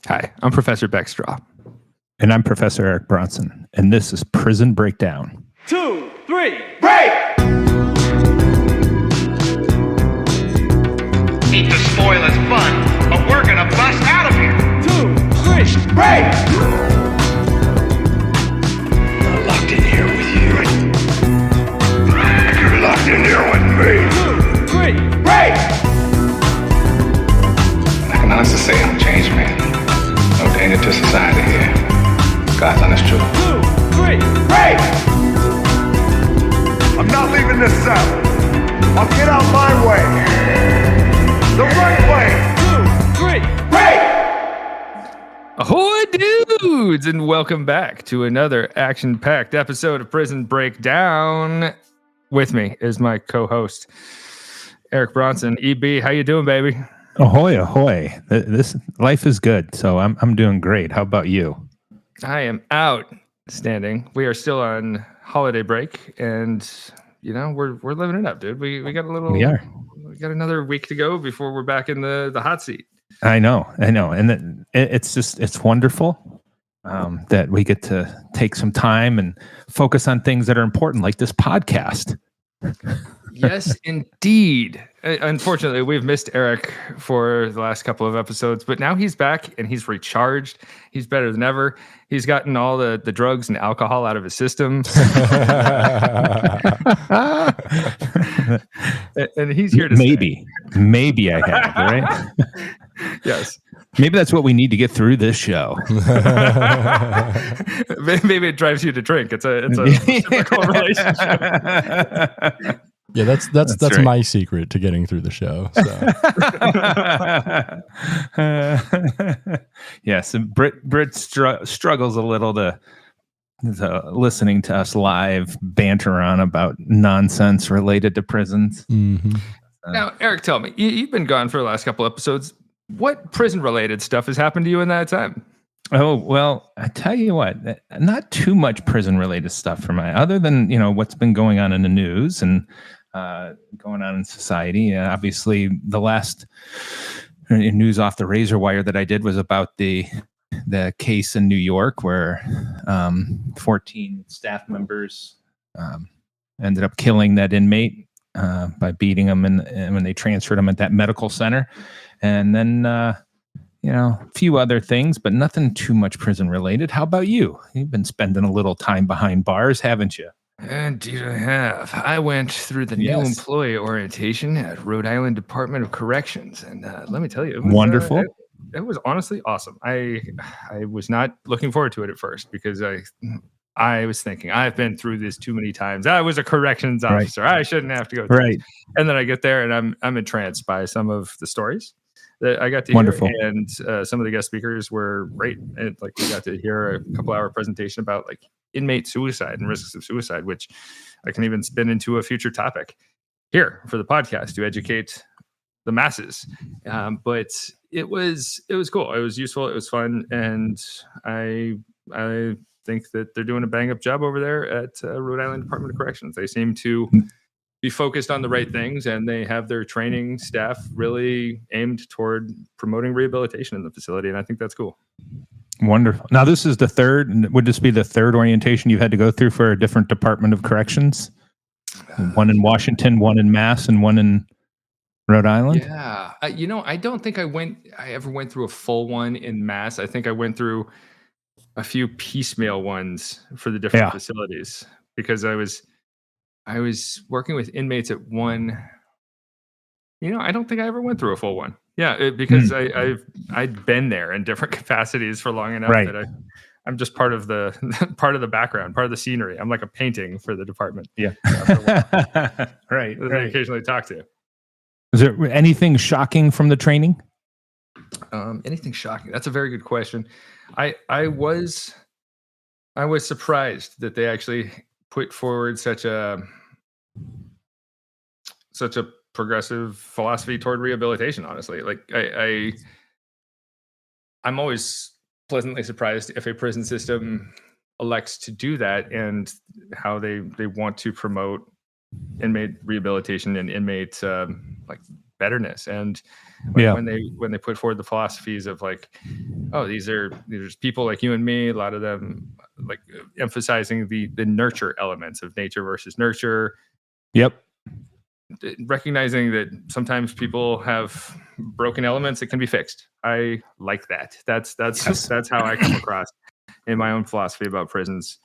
Hi, I'm Professor Beck Strah. And I'm Professor Eric Bronson, and this is Prison Breakdown. 2, 3, break! Hate to spoil his fun, but we're gonna bust out of here. 2, 3, break! I'm locked in here with you. You're locked in here with me. 2, 3, break! I can honestly say I'm a changed man. No danger to society here. God's honest truth. 2, 3, break! I'm not leaving this cell. I'll get out my way. The right way. 2, 3, break! Ahoy, dudes, and welcome back to another action-packed episode of Prison Breakdown. With me is my co-host, Eric Bronson. EB, how you doing, baby? Ahoy, ahoy. This life is good, so I'm doing great. How about you? I am outstanding. We are still on holiday break, and you know we're living it up, dude. We got a little. We are. We got another week to go before we're back in the hot seat. I know, and it's wonderful that we get to take some time and focus on things that are important, like this podcast. Yes, indeed. Unfortunately, we've missed Eric for the last couple of episodes, but now he's back and he's recharged. He's better than ever. He's gotten all the drugs and alcohol out of his system. And he's here to Maybe I have, right? Yes. Maybe that's what we need to get through this show. Maybe it drives you to drink. It's a reciprocal relationship. Yeah, that's right. My secret to getting through the show. So. Yes, and Brit struggles a little to listening to us live banter on about nonsense related to prisons. Mm-hmm. Now, Eric, tell me, you've been gone for the last couple episodes. What prison-related stuff has happened to you in that time? Oh, well, I tell you what, not too much prison-related stuff for other than, what's been going on in the news and going on in society. Obviously, the last news off the razor wire that I did was about the case in New York where 14 staff members ended up killing that inmate by beating him and when they transferred him at that medical center. And then, a few other things, but nothing too much prison related. How about you? You've been spending a little time behind bars, haven't you? Indeed, I have. I went through the new employee orientation at Rhode Island Department of Corrections, and let me tell you, it was wonderful. It was honestly awesome. I was not looking forward to it at first because I was thinking I've been through this too many times. I was a corrections officer. Right. I shouldn't have to go through right. this. And then I get there, and I'm entranced by some of the stories that I got to wonderful. Hear, and some of the guest speakers were great. And we got to hear a couple-hour presentation about inmate suicide and risks of suicide, which I can even spin into a future topic here for the podcast to educate the masses. But it was cool. It was useful. It was fun, and I think that they're doing a bang-up job over there at Rhode Island Department of Corrections. They seem to be focused on the right things, and they have their training staff really aimed toward promoting rehabilitation in the facility, and I think that's cool. Wonderful. Now, this is the third. Would this be the third orientation you've had to go through for a different Department of Corrections? One in Washington, one in Mass, and one in Rhode Island? Yeah. I don't think I ever went through a full one in Mass. I think I went through a few piecemeal ones for the different facilities because I was working with inmates at one. I don't think I ever went through a full one. Yeah, because I'd been there in different capacities for long enough that I'm just part of the background, part of the scenery. I'm like a painting for the department. Yeah, right. That I occasionally talk to. Is there anything shocking from the training? Anything shocking? That's a very good question. I was surprised that they actually put forward such a progressive philosophy toward rehabilitation. Honestly, I'm always pleasantly surprised if a prison system elects to do that and how they want to promote inmate rehabilitation and inmate betterness. And when they put forward the philosophies of Oh, there's people like you and me, a lot of them like emphasizing the nurture elements of nature versus nurture, Yep. recognizing that sometimes people have broken elements that can be fixed. I like that. That's how I come across in my own philosophy about prisons.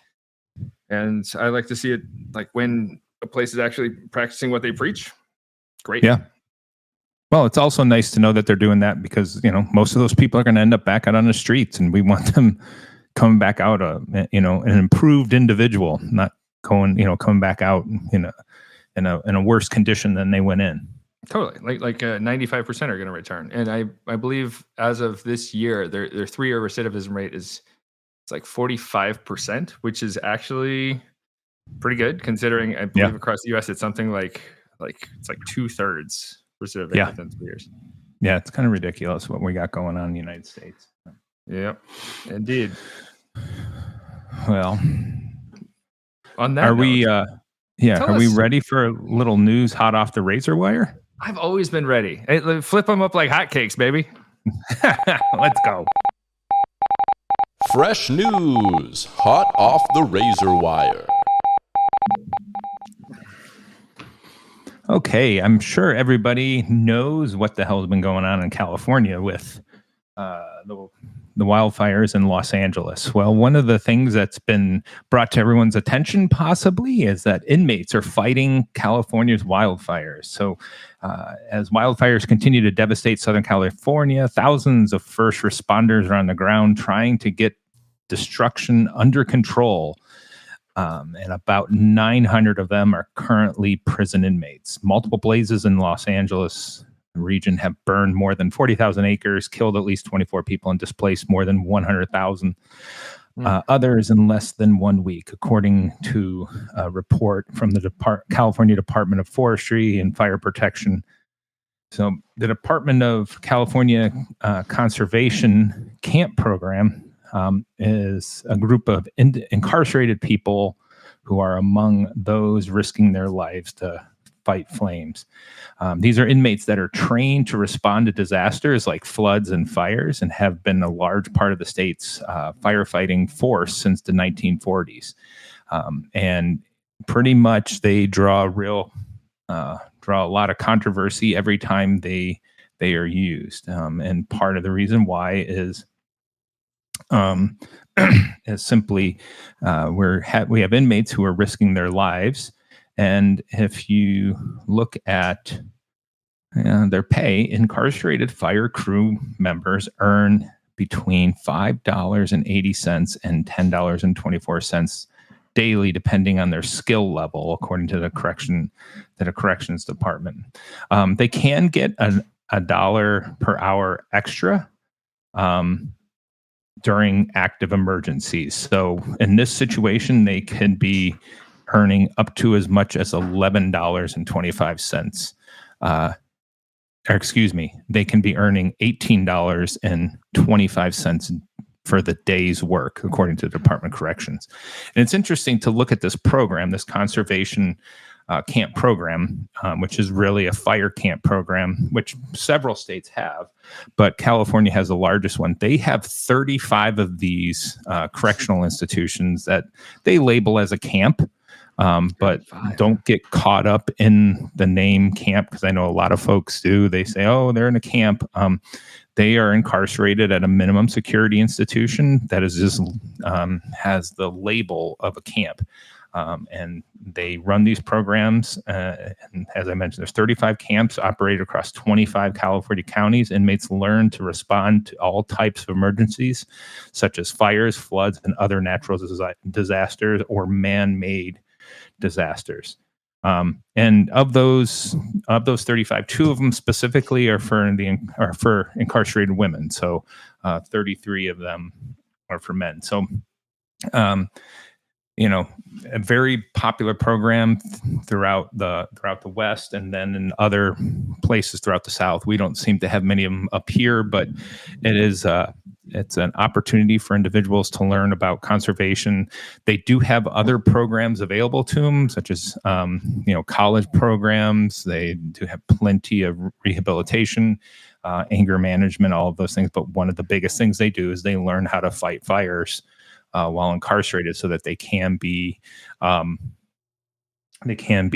And I like to see it like when a place is actually practicing what they preach. Great. Yeah. Well, it's also nice to know that they're doing that because, most of those people are going to end up back out on the streets, and we want them coming back out, an improved individual, not coming back out in a worse condition than they went in. Totally. Like 95% are going to return. And I believe as of this year, their 3-year recidivism rate it's like 45%, which is actually pretty good considering I believe across the US it's something like it's like 2/3 recidivism within 3 years. Yeah, it's kind of ridiculous what we got going on in the United States. Yep, indeed. Well, on that are note, we? Are we ready for a little news hot off the razor wire? I've always been ready. Hey, flip them up like hotcakes, baby. Let's go. Fresh news, hot off the razor wire. Okay, I'm sure everybody knows what the hell's been going on in California with the wildfires in Los Angeles. Well, one of the things that's been brought to everyone's attention possibly is that inmates are fighting California's wildfires. So as wildfires continue to devastate Southern California, thousands of first responders are on the ground trying to get destruction under control. And about 900 of them are currently prison inmates. Multiple blazes in Los Angeles region have burned more than 40,000 acres, killed at least 24 people, and displaced more than 100,000 others in less than 1 week, according to a report from the California Department of Forestry and Fire Protection. So the Department of California Conservation Camp Program is a group of incarcerated people who are among those risking their lives to fight flames. These are inmates that are trained to respond to disasters like floods and fires and have been a large part of the state's firefighting force since the 1940s. And pretty much they draw a lot of controversy every time they are used. And part of the reason why is simply we have inmates who are risking their lives. And if you look at their pay, incarcerated fire crew members earn between $5.80 and $10.24 daily, depending on their skill level, according to the corrections department. They can get $1 per hour extra during active emergencies. So in this situation, they can be earning up to as much as $11.25. They can be earning $18.25 for the day's work, according to the Department of Corrections. And it's interesting to look at this program, this conservation camp program, which is really a fire camp program, which several states have, but California has the largest one. They have 35 of these correctional institutions that they label as a camp, but don't get caught up in the name camp, because I know a lot of folks do. They say, oh, they're in a camp. They are incarcerated at a minimum security institution that is just has the label of a camp. And they run these programs. And as I mentioned, there's 35 camps operated across 25 California counties. Inmates learn to respond to all types of emergencies, such as fires, floods, and other natural disasters or man-made disasters. And of those 35, 2 of them specifically are for incarcerated women. So 33 of them are for men. So a very popular program throughout the West, and then in other places throughout the South. We don't seem to have many of them up here, but it's an opportunity for individuals to learn about conservation. They do have other programs available to them, such as college programs. They do have plenty of rehabilitation. anger management, all of those things. But one of the biggest things they do is they learn how to fight fires while incarcerated, so that they can be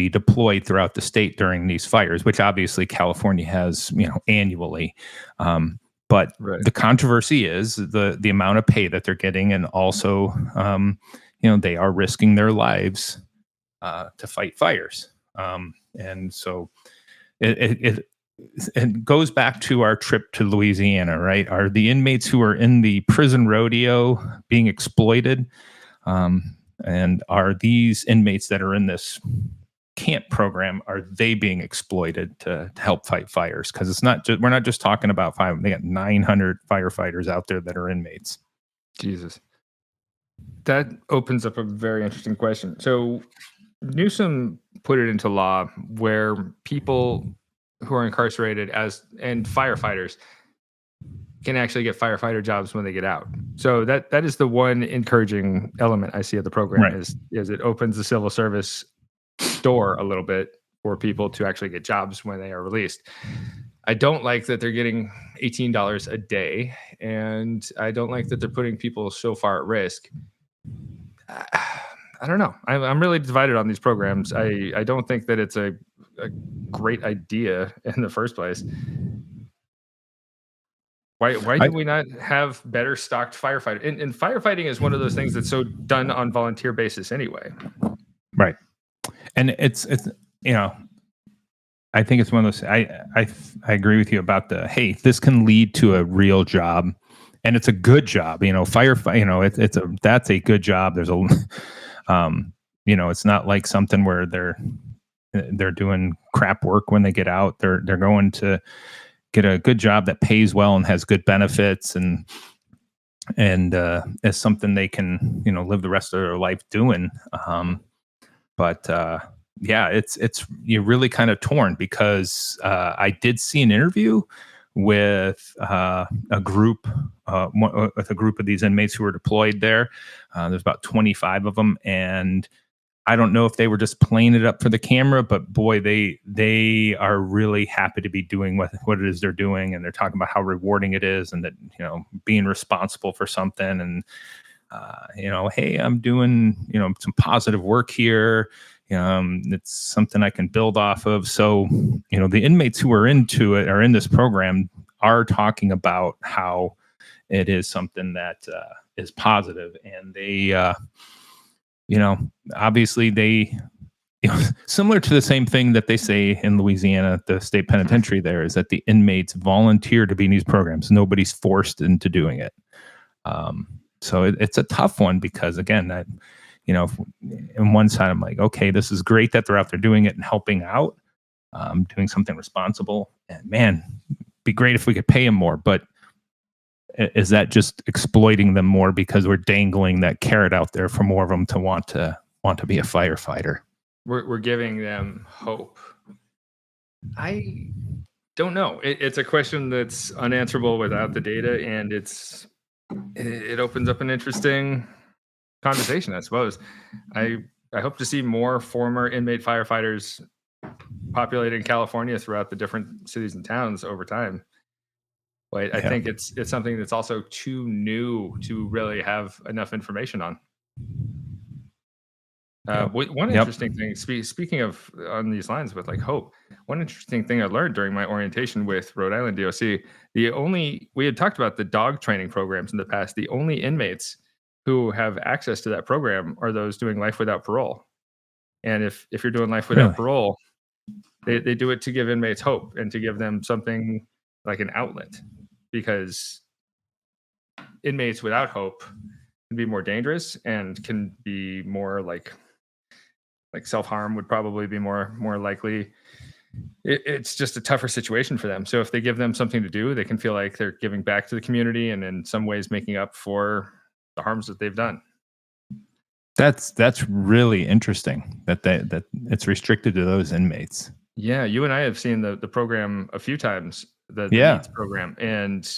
deployed throughout the state during these fires, which obviously California has, annually. But Right. the controversy is the amount of pay that they're getting, and also, they are risking their lives to fight fires. And so it goes back to our trip to Louisiana, right? Are the inmates who are in the prison rodeo being exploited? And are these inmates that are in this camp program, are they being exploited to help fight fires? Because we're not just talking about they got 900 firefighters out there that are inmates. Jesus. That opens up a very interesting question. So Newsom put it into law where people who are incarcerated and firefighters can actually get firefighter jobs when they get out. So that is the one encouraging element I see of the program, Right. is it opens the civil service door a little bit for people to actually get jobs when they are released. I don't like that they're getting $18 a day, and I don't like that they're putting people so far at risk. I don't know. I'm really divided on these programs. I don't think that it's a great idea in the first place. Why do we not have better stocked firefighters? And firefighting is one of those things that's so done on volunteer basis anyway. Right. And it's I think it's one of those. I agree with you about this can lead to a real job, and it's a good job. Firefight. That's a good job. There's it's not like something where they're doing crap work when they get out. They're going to get a good job that pays well and has good benefits, and as something they can live the rest of their life doing. It's you're really kind of torn, because I did see an interview with a group of these inmates who were deployed there. There's about 25 of them, and I don't know if they were just playing it up for the camera, but boy, they are really happy to be doing what it is they're doing, and they're talking about how rewarding it is, and that being responsible for something, and hey, I'm doing some positive work here. It's something I can build off of. So, the inmates who are in this program are talking about how it is something that is positive, and they, obviously they, similar to the same thing that they say in Louisiana at the state penitentiary, there is that the inmates volunteer to be in these programs. Nobody's forced into doing it. So it's a tough one, because again, that, on one side, I'm like, okay, this is great that they're out there doing it and helping out, doing something responsible. And man, it'd be great if we could pay them more. But is that just exploiting them more because we're dangling that carrot out there for more of them to want to be a firefighter? We're giving them hope. I don't know. It's a question that's unanswerable without the data, and it opens up an interesting conversation, I suppose. I hope to see more former inmate firefighters populating California throughout the different cities and towns over time. But I think it's something that's also too new to really have enough information on. One interesting thing, speaking of on these lines with like hope, one interesting thing I learned during my orientation with Rhode Island DOC, we had talked about the dog training programs in the past. The only inmates who have access to that program are those doing life without parole. And if you're doing life without parole, they do it to give inmates hope and to give them something like an outlet, because inmates without hope can be more dangerous and can be more like self-harm would probably be more likely. It's just a tougher situation for them. So if they give them something to do, they can feel like they're giving back to the community and in some ways making up for the harms that they've done. That's really interesting that it's restricted to those inmates. Yeah, you and I have seen the program a few times, the NEATS program, and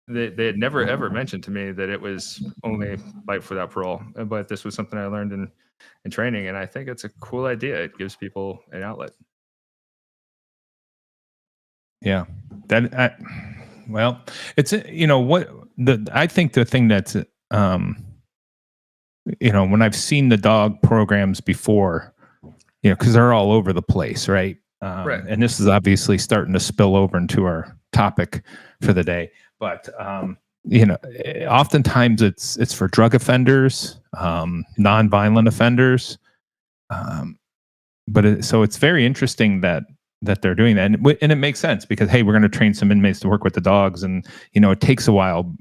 they had never ever mentioned to me that it was only life without parole. But this was something I learned in training, and I think it's a cool idea. It gives people an outlet. Yeah. Well, it's, I think the thing that's, when I've seen the dog programs before, because they're all over the place, right? Right. And this is obviously starting to spill over into our topic for the day. But, oftentimes it's for drug offenders, nonviolent offenders. So it's very interesting that they're doing that. And it makes sense because, hey, we're going to train some inmates to work with the dogs. And, it takes a while,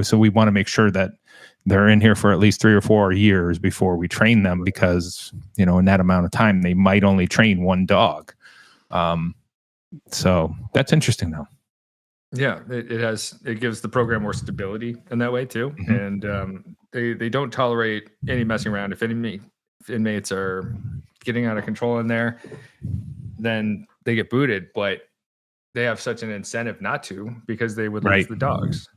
so we want to make sure that they're in here for at least 3 or 4 years before we train them because, in that amount of time, they might only train one dog. So that's interesting though. Yeah, it gives the program more stability in that way too. Mm-hmm. And they don't tolerate any messing around. If inmates are getting out of control in there, then they get booted, but they have such an incentive not to because they would lose the dogs.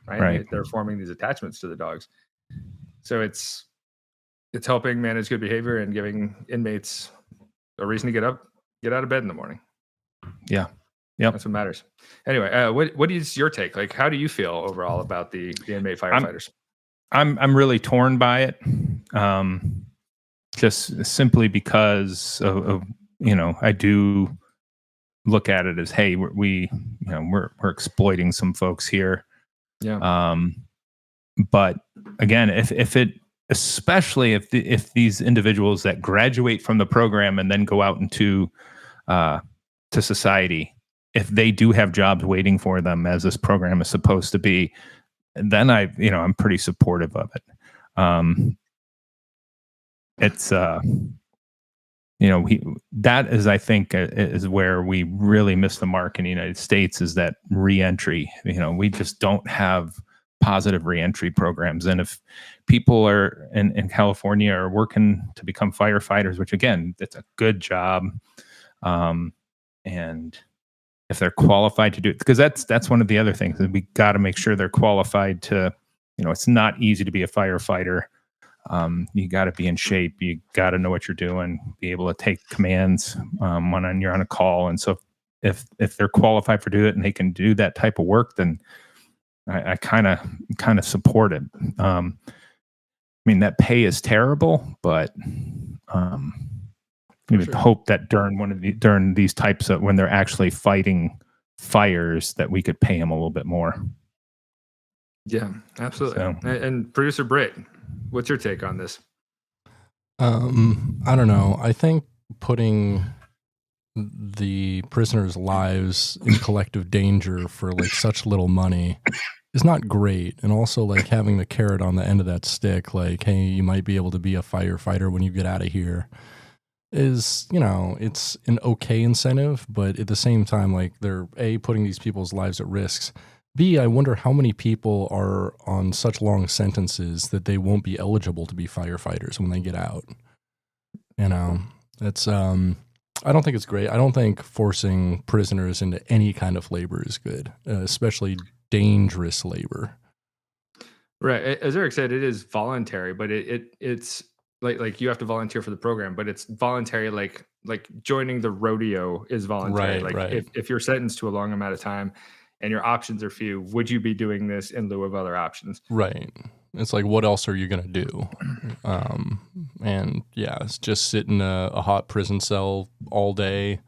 Right. They're forming these attachments to the dogs. So it's helping manage good behavior and giving inmates a reason to get out of bed in the morning. Yeah. Yep. That's what matters. Anyway, what is your take? Like, how do you feel overall about the inmate firefighters? I'm really torn by it. Just simply because of I do look at it as, hey, we're exploiting some folks here. Yeah. But again, especially if these individuals that graduate from the program and then go out into to society, if they do have jobs waiting for them as this program is supposed to be, then I'm pretty supportive of it. It's that is, I think, is where we really miss the mark in the United States, is that reentry. We just don't have positive reentry programs. And if people are in California are working to become firefighters, which again, it's a good job. And if they're qualified to do it, because that's one of the other things, that we got to make sure they're qualified to, it's not easy to be a firefighter. You got to be in shape. You got to know what you're doing, be able to take commands when you're on a call. And so if they're qualified for do it and they can do that type of work, then I kind of support it. That pay is terrible, but we would hope that during these types of, when they're actually fighting fires, that we could pay them a little bit more. Yeah, absolutely. So, and producer Britt, what's your take on this? I don't know. I think putting the prisoners' lives in collective danger for like such little money is not great. And also like having the carrot on the end of that stick, like, hey, you might be able to be a firefighter when you get out of here, is, it's an okay incentive, but at the same time, like, they're putting these people's lives at risk. B, I wonder how many people are on such long sentences that they won't be eligible to be firefighters when they get out. That's I don't think it's great. I don't think forcing prisoners into any kind of labor is good, especially dangerous labor. Right. As Eric said, it is voluntary, but it's like you have to volunteer for the program, but it's voluntary. Like joining the rodeo is voluntary. Right. If you're sentenced to a long amount of time and your options are few, would you be doing this in lieu of other options? Right. It's like, what else are you going to do? And yeah, it's just sit in a hot prison cell all day,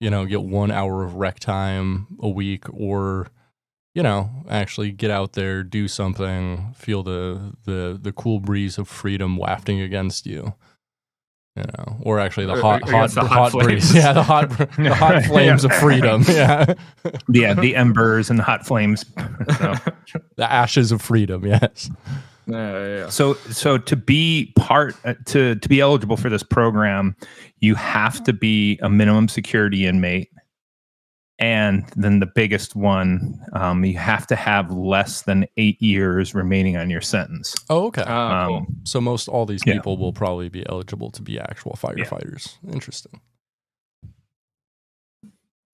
get 1 hour of rec time a week, or, actually get out there, do something, feel the cool breeze of freedom wafting against you. Or actually the hot breeze. Yeah, the hot flames of freedom. Yeah. Yeah, the embers and the hot flames. So. The ashes of freedom, yes. Yeah. So to be to be eligible for this program, you have to be a minimum security inmate. And then the biggest one, you have to have less than 8 years remaining on your sentence. Oh, okay. Cool. So most all these people will probably be eligible to be actual firefighters. Yeah. Interesting.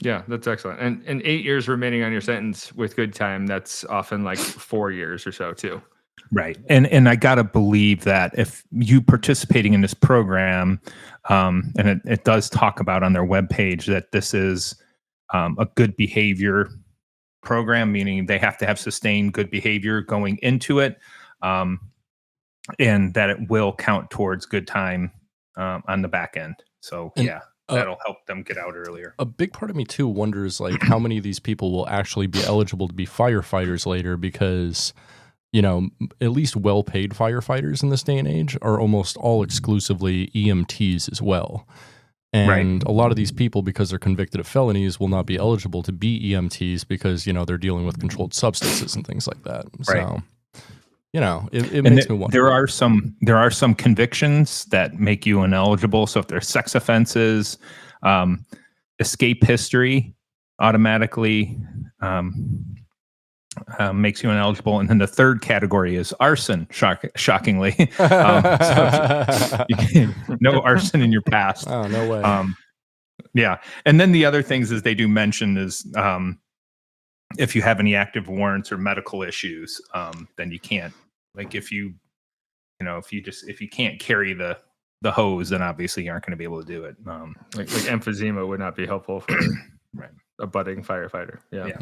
Yeah, that's excellent. And 8 years remaining on your sentence with good time, that's often like 4 years or so too. Right. And I got to believe that if you participating in this program, and it does talk about on their webpage that this is a good behavior program, meaning they have to have sustained good behavior going into it, and that it will count towards good time on the back end. So And, that'll help them get out earlier. A big part of me too wonders like how many of these people will actually be eligible to be firefighters later, because at least well-paid firefighters in this day and age are almost all exclusively EMTs as well. And a lot of these people, because they're convicted of felonies, will not be eligible to be EMTs because, they're dealing with controlled substances and things like that. So, it makes me wonder. There are some convictions that make you ineligible. So if there's sex offenses, escape history automatically makes you ineligible. And then the third category is arson, shockingly. No arson in your past. Oh, no way. Yeah. And then the other things is they do mention is if you have any active warrants or medical issues, then you can't, like if you can't carry the hose, then obviously you aren't going to be able to do it. Like emphysema would not be helpful for a budding firefighter. Yeah.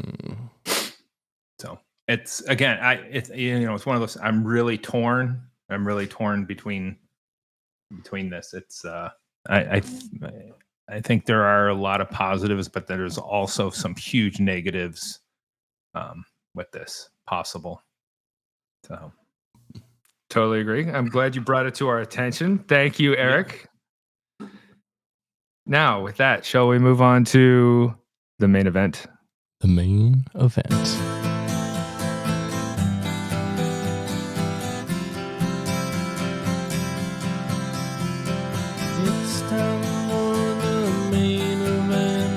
So it's again, it's one of those. I'm really torn between this. It's I think there are a lot of positives, but there's also some huge negatives with this possible. So totally agree. I'm glad you brought it to our attention. Thank you, Eric. Yeah. Now, with that, shall we move on to the main event? The main event. It's time for the main event.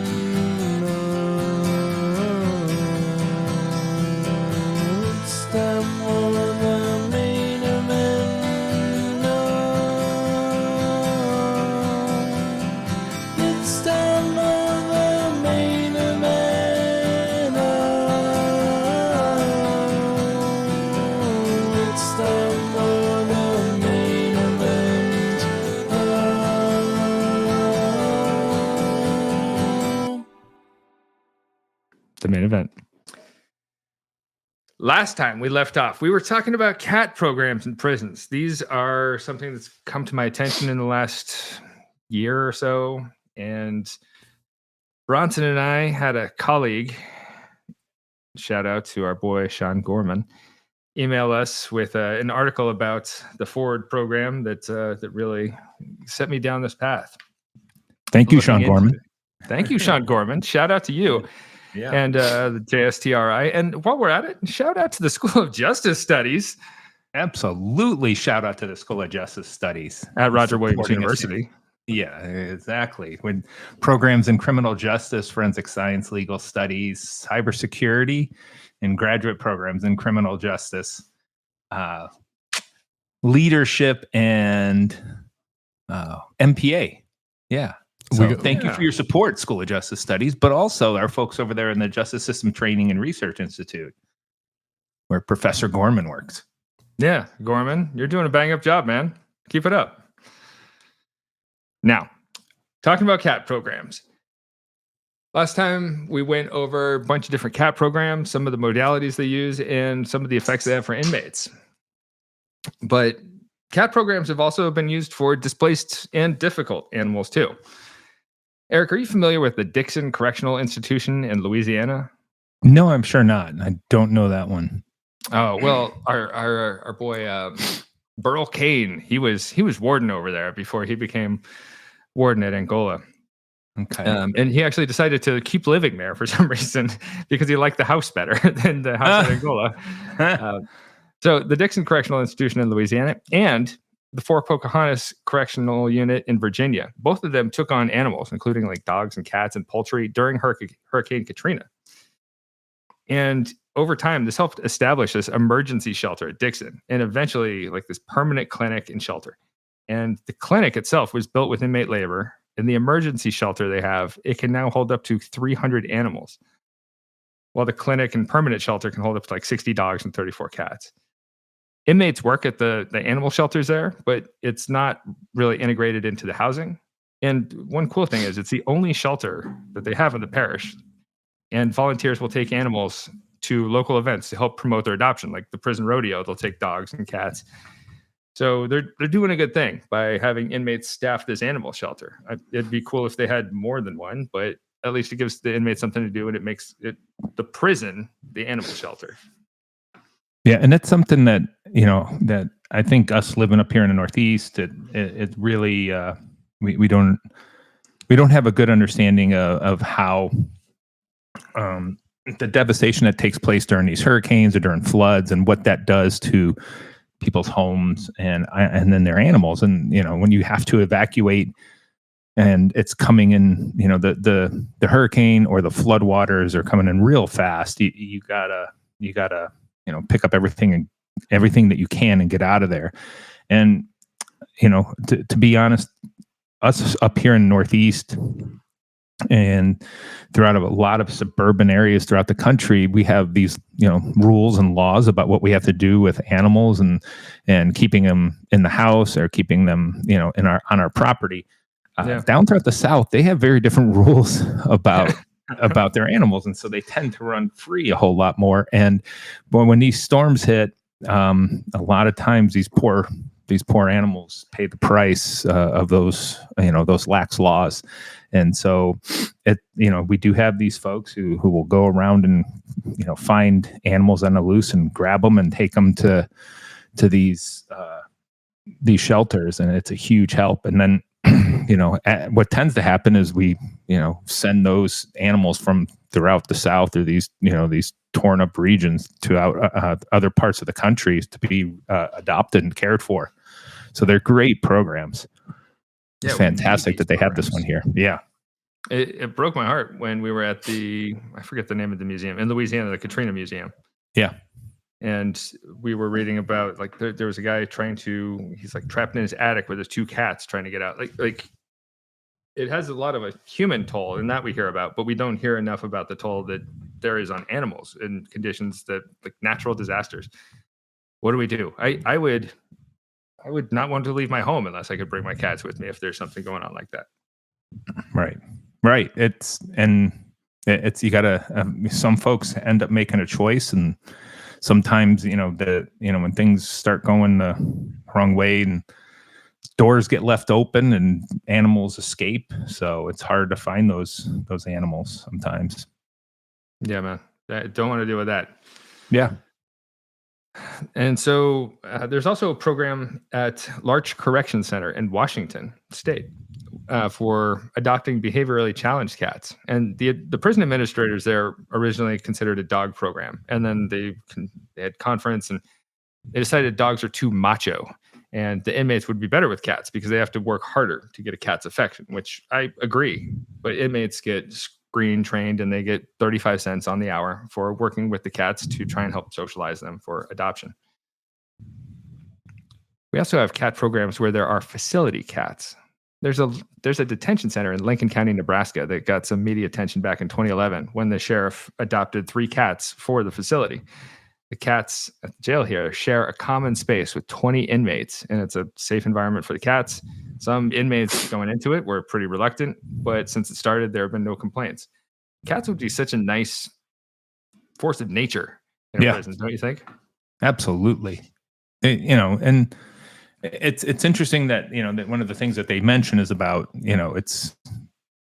It's time for the main event. It's time for the main event. It's time for the main event. The main event. Last time we left off, we were talking about CAT programs in prisons. These are something that's come to my attention in the last year or so. And Bronson and I had a colleague, shout out to our boy Sean Gorman, email us with an article about the Forward program that really set me down this path. thank you, Sean Gorman. Thank you, Sean Gorman. Shout out to you. Yeah. And the JSTRI. And while we're at it, shout out to the School of Justice Studies. Absolutely. Shout out to the School of Justice Studies At Roger Williams Supporting us. University. Yeah, exactly. When programs in criminal justice, forensic science, legal studies, cybersecurity, and graduate programs in criminal justice, leadership, and MPA. Yeah. So thank you for your support, School of Justice Studies, but also our folks over there in the Justice System Training and Research Institute, where Professor Gorman works. Yeah, Gorman, you're doing a bang up job, man. Keep it up. Now, talking about CAT programs. Last time we went over a bunch of different CAT programs, some of the modalities they use, and some of the effects they have for inmates. But CAT programs have also been used for displaced and difficult animals too. Eric, are you familiar with the Dixon Correctional Institution in Louisiana? No, I'm sure not. I don't know that one. Oh, well, our boy Burl Kane, he was warden over there before he became warden at Angola. Okay. And he actually decided to keep living there for some reason because he liked the house better than the house at Angola. So the Dixon Correctional Institution in Louisiana and the Fort Pocahontas Correctional Unit in Virginia, both of them took on animals, including like dogs and cats and poultry during Hurricane Katrina. And over time, this helped establish this emergency shelter at Dixon and eventually like this permanent clinic and shelter. And the clinic itself was built with inmate labor. And the emergency shelter they have, it can now hold up to 300 animals, while the clinic and permanent shelter can hold up to like 60 dogs and 34 cats. Inmates work at the animal shelters there, but it's not really integrated into the housing. And one cool thing is it's the only shelter that they have in the parish and volunteers will take animals to local events to help promote their adoption, like the prison rodeo. They'll take dogs and cats. So they're doing a good thing by having inmates staff this animal shelter. It'd be cool if they had more than one, but at least it gives the inmates something to do, and it makes it the prison the animal shelter. Yeah, and that's something that that I think us living up here in the Northeast, it really we don't have a good understanding of how the devastation that takes place during these hurricanes or during floods, and what that does to people's homes and then their animals. And when you have to evacuate, and it's coming in, the hurricane or the flood waters are coming in real fast. You gotta pick up everything that you can and get out of there. And to be honest, us up here in the Northeast and throughout a lot of suburban areas throughout the country, we have these rules and laws about what we have to do with animals and keeping them in the house or keeping them on our property. Down throughout the South, they have very different rules about their animals, and so they tend to run free a whole lot more. And when these storms hit, a lot of times these poor animals pay the price of those lax laws. And so we do have these folks who will go around and find animals on the loose and grab them and take them to these shelters, and it's a huge help. And then what tends to happen is we send those animals from throughout the South or these torn up regions to other parts of the country to be adopted and cared for. So they're great programs. It's fantastic that they have this one here. Yeah. It broke my heart when we were at I forget the name of the museum in Louisiana, the Katrina Museum. Yeah. And we were reading about there was a guy he's like trapped in his attic with his two cats trying to get out. Like it has a lot of a human toll, and that we hear about, but we don't hear enough about the toll that there is on animals in conditions that like natural disasters. What do we do? I would not want to leave my home unless I could bring my cats with me if there's something going on like that. Right. It's you gotta. Some folks end up making a choice, and sometimes when things start going the wrong way and doors get left open and animals escape, so it's hard to find those animals sometimes. Yeah, man. I don't want to deal with that. Yeah. And so there's also a program at Larch Correction Center in Washington State for adopting behaviorally challenged cats. And the prison administrators there originally considered a dog program. And then they had conference, and they decided dogs are too macho. And the inmates would be better with cats because they have to work harder to get a cat's affection, which I agree. But inmates get screen trained, and they get 35 cents on the hour for working with the cats to try and help socialize them for adoption. We also have cat programs where there are facility cats. There's a detention center in Lincoln County, Nebraska that got some media attention back in 2011 when the sheriff adopted 3 cats for the facility. The cats at the jail here share a common space with 20 inmates, and it's a safe environment for the cats. Some inmates going into it were pretty reluctant, but since it started, there have been no complaints. Cats would be such a nice force of nature in a prison, don't you think? Absolutely. And it's interesting that that one of the things that they mention is about it's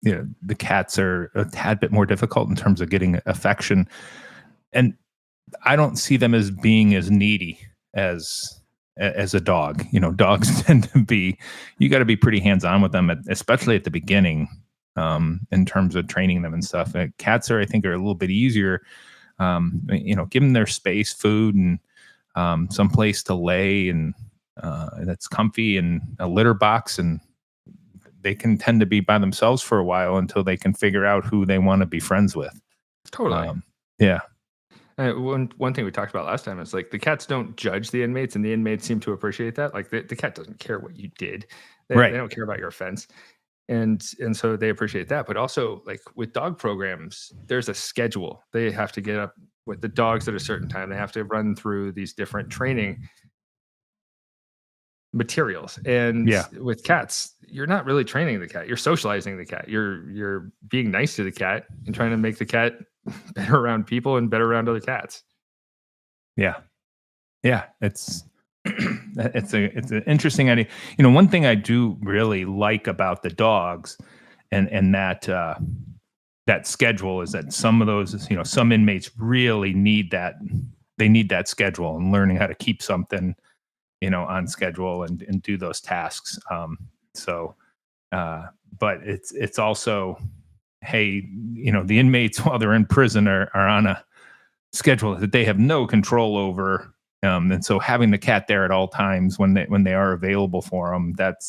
the cats are a tad bit more difficult in terms of getting affection, and I don't see them as being as needy as a dog. Dogs tend to be, you got to be pretty hands-on with them, especially at the beginning, in terms of training them and stuff. Cats are, I think, are a little bit easier. Give them their space, food, and some place to lay, and that's comfy, and a litter box, and they can tend to be by themselves for a while until they can figure out who they want to be friends with. Totally. Yeah. One thing we talked about last time is like the cats don't judge the inmates, and the inmates seem to appreciate that. Like the cat doesn't care what you did. They don't care about your offense. And so they appreciate that. But also, like with dog programs, there's a schedule. They have to get up with the dogs at a certain time. They have to run through these different training materials. And Yeah. with cats, you're not really training the cat. You're socializing the cat. You're being nice to the cat and trying to make the cat better around people and better around other cats. Yeah. Yeah. It's it's an interesting idea. You know, one thing I do really like about the dogs and that schedule is that some of those, you know, some inmates really need that. They need that schedule and learning how to keep something, you know, on schedule and do those tasks. But it's also, hey, you know, the inmates while they're in prison are on a schedule that they have no control over. And so having the cat there at all times when they are available for them, that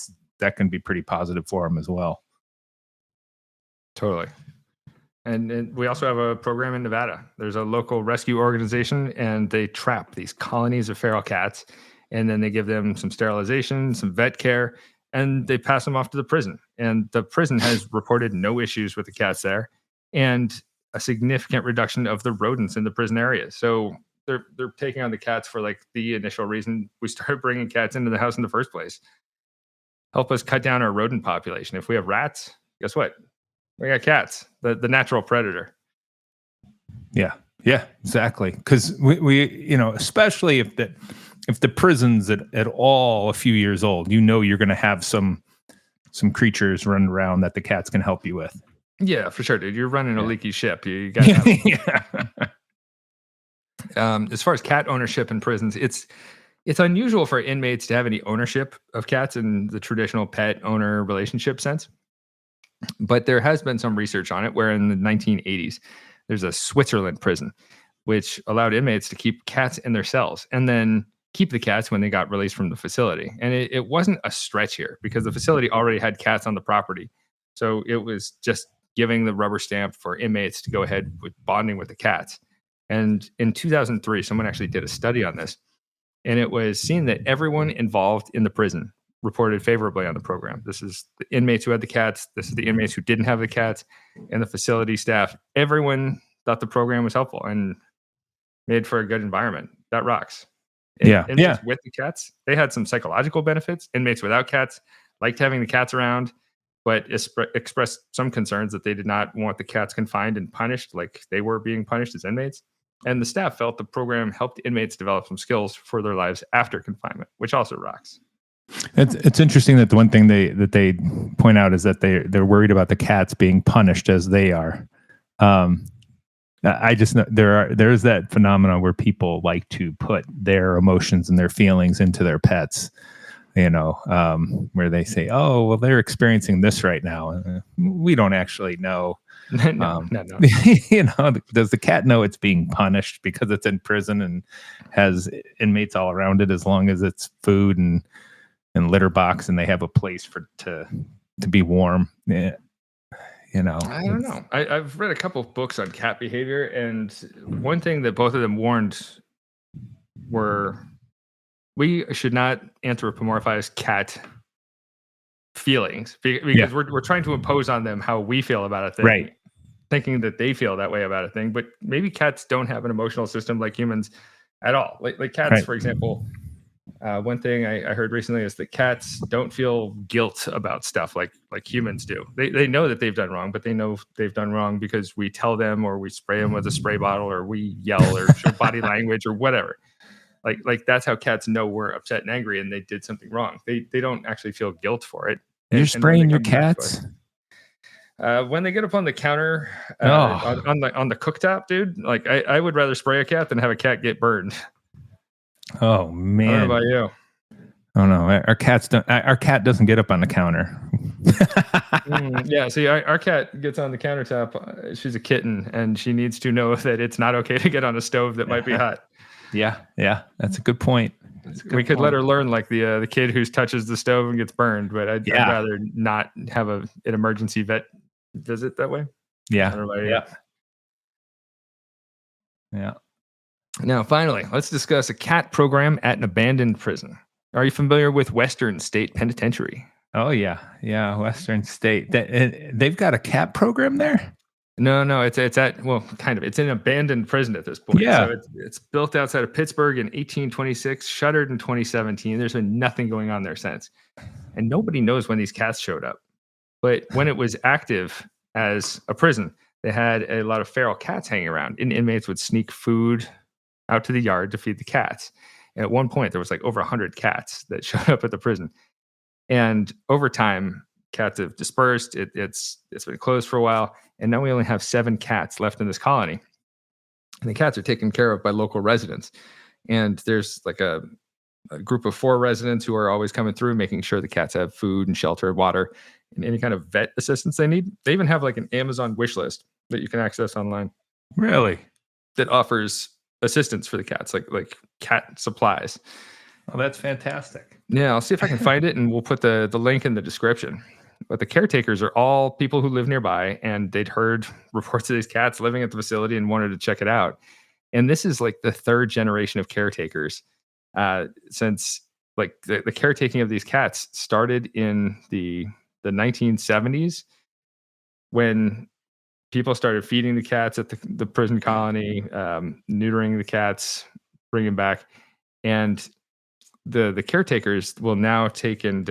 can be pretty positive for them as well. Totally. And we also have a program in Nevada. There's a local rescue organization, and they trap these colonies of feral cats, and then they give them some sterilization, some vet care, and they pass them off to the prison. And the prison has reported no issues with the cats there, and a significant reduction of the rodents in the prison area. So they're taking on the cats for like the initial reason we started bringing cats into the house in the first place. Help us cut down our rodent population. If we have rats, guess what? We got cats, the natural predator. Yeah, exactly. Because we, you know, especially if the prison's at all a few years old, you know, you're going to have some creatures run around that the cats can help you with. Yeah, for sure, dude. You're running a leaky ship. You got to yeah. As far as cat ownership in prisons, it's unusual for inmates to have any ownership of cats in the traditional pet owner relationship sense. But there has been some research on it where in the 1980s, there's a Switzerland prison which allowed inmates to keep cats in their cells and then keep the cats when they got released from the facility. And it wasn't a stretch here because the facility already had cats on the property. So it was just giving the rubber stamp for inmates to go ahead with bonding with the cats. And in 2003, someone actually did a study on this. And it was seen that everyone involved in the prison reported favorably on the program. This is the inmates who had the cats. This is the inmates who didn't have the cats, and the facility staff. Everyone thought the program was helpful and made for a good environment. That rocks. Inmates with the cats, they had some psychological benefits. Inmates without cats liked having the cats around, but expressed some concerns that they did not want the cats confined and punished like they were being punished as inmates. And the staff felt the program helped inmates develop some skills for their lives after confinement, which also rocks. It's interesting that the one thing they point out is that they're worried about the cats being punished as they are. I just know there's that phenomenon where people like to put their emotions and their feelings into their pets. You know, where they say, "Oh, well, they're experiencing this right now." We don't actually know. No. You know, does the cat know it's being punished because it's in prison and has inmates all around it as long as it's food and litter box and they have a place to be warm? Yeah. You know, I don't know. I've read a couple of books on cat behavior, and one thing that both of them warned were we should not anthropomorphize cat feelings because we're trying to impose on them how we feel about a thing, right? Thinking that they feel that way about a thing, but maybe cats don't have an emotional system like humans at all. Like cats, right. For example. One thing I heard recently is that cats don't feel guilt about stuff like humans do. They know that they've done wrong, but they know they've done wrong because we tell them or we spray them with a spray bottle or we yell or show body language or whatever. Like that's how cats know we're upset and angry and they did something wrong. They don't actually feel guilt for it. You're spraying your cats? When they get up on the counter on the cooktop, dude, like I would rather spray a cat than have a cat get burned. Oh man! I don't know about you. Oh no, our cat doesn't get up on the counter. Yeah, see, our cat gets on the countertop. She's a kitten, and she needs to know that it's not okay to get on a stove that might be hot. Yeah, that's a good point. We could let her learn like the kid who touches the stove and gets burned, but I'd rather not have an emergency vet visit that way. Yeah, I don't know about you. Yeah. Now, finally, let's discuss a cat program at an abandoned prison. Are you familiar with Western State Penitentiary? Oh, yeah. Yeah, Western State. They've got a cat program there? No, it's at kind of. It's an abandoned prison at this point. Yeah. So it's built outside of Pittsburgh in 1826, shuttered in 2017. There's been nothing going on there since, and nobody knows when these cats showed up. But when it was active as a prison, they had a lot of feral cats hanging around, and inmates would sneak food out to the yard to feed the cats. And at one point, there was like over 100 cats that showed up at the prison, and over time, cats have dispersed. It's been closed for a while, and now we only have 7 cats left in this colony. And the cats are taken care of by local residents. And there's like a group of 4 residents who are always coming through, making sure the cats have food and shelter, water, and any kind of vet assistance they need. They even have like an Amazon wish list that you can access online Really? that offers assistance for the cats, like cat supplies. Oh, that's fantastic. Yeah, I'll see if I can find it, and we'll put the link in the description. But the caretakers are all people who live nearby, and they'd heard reports of these cats living at the facility and wanted to check it out. And this is like the 3rd generation of caretakers, since like the caretaking of these cats started in the 1970s, when people started feeding the cats at the prison colony, neutering the cats, bringing back, and the caretakers will now take and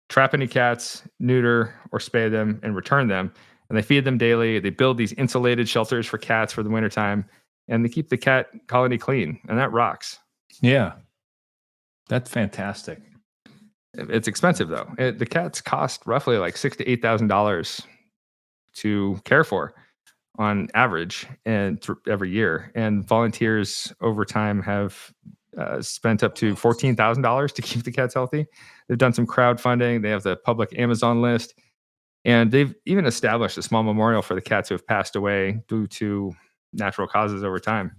trap any cats, neuter or spay them, and return them. And they feed them daily. They build these insulated shelters for cats for the wintertime, and they keep the cat colony clean. And that rocks. Yeah. That's fantastic. It's expensive though. The cats cost roughly like $6,000 to $8,000 to care for on average, and every year. And volunteers over time have spent up to $14,000 to keep the cats healthy. They've done some crowdfunding. They have the public Amazon list, and they've even established a small memorial for the cats who have passed away due to natural causes over time.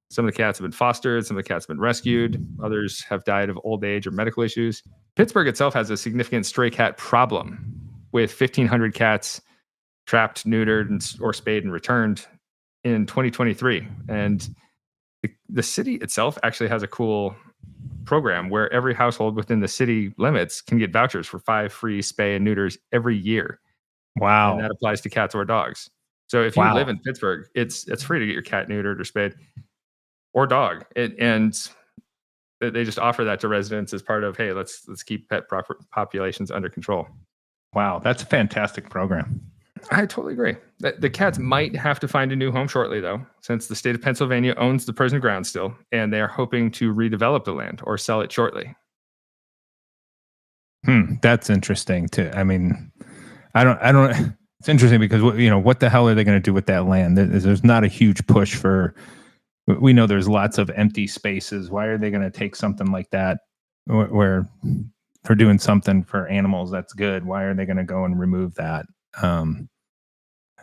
Some of the cats have been fostered. Some of the cats have been rescued. Others have died of old age or medical issues. Pittsburgh itself has a significant stray cat problem, with 1,500 cats trapped, neutered, or spayed and returned in 2023. And the city itself actually has a cool program where every household within the city limits can get vouchers for 5 free spay and neuters every year. Wow. And that applies to cats or dogs. So if you live in Pittsburgh, it's free to get your cat neutered or spayed or dog. And they just offer that to residents as part of, hey, let's keep pet populations under control. Wow, that's a fantastic program. I totally agree. The cats might have to find a new home shortly, though, since the state of Pennsylvania owns the prison ground still, and they are hoping to redevelop the land or sell it shortly. That's interesting too. I mean, I don't. It's interesting because what the hell are they going to do with that land? There's not a huge push for. We know there's lots of empty spaces. Why are they going to take something like that, where they're doing something for animals that's good? Why are they going to go and remove that?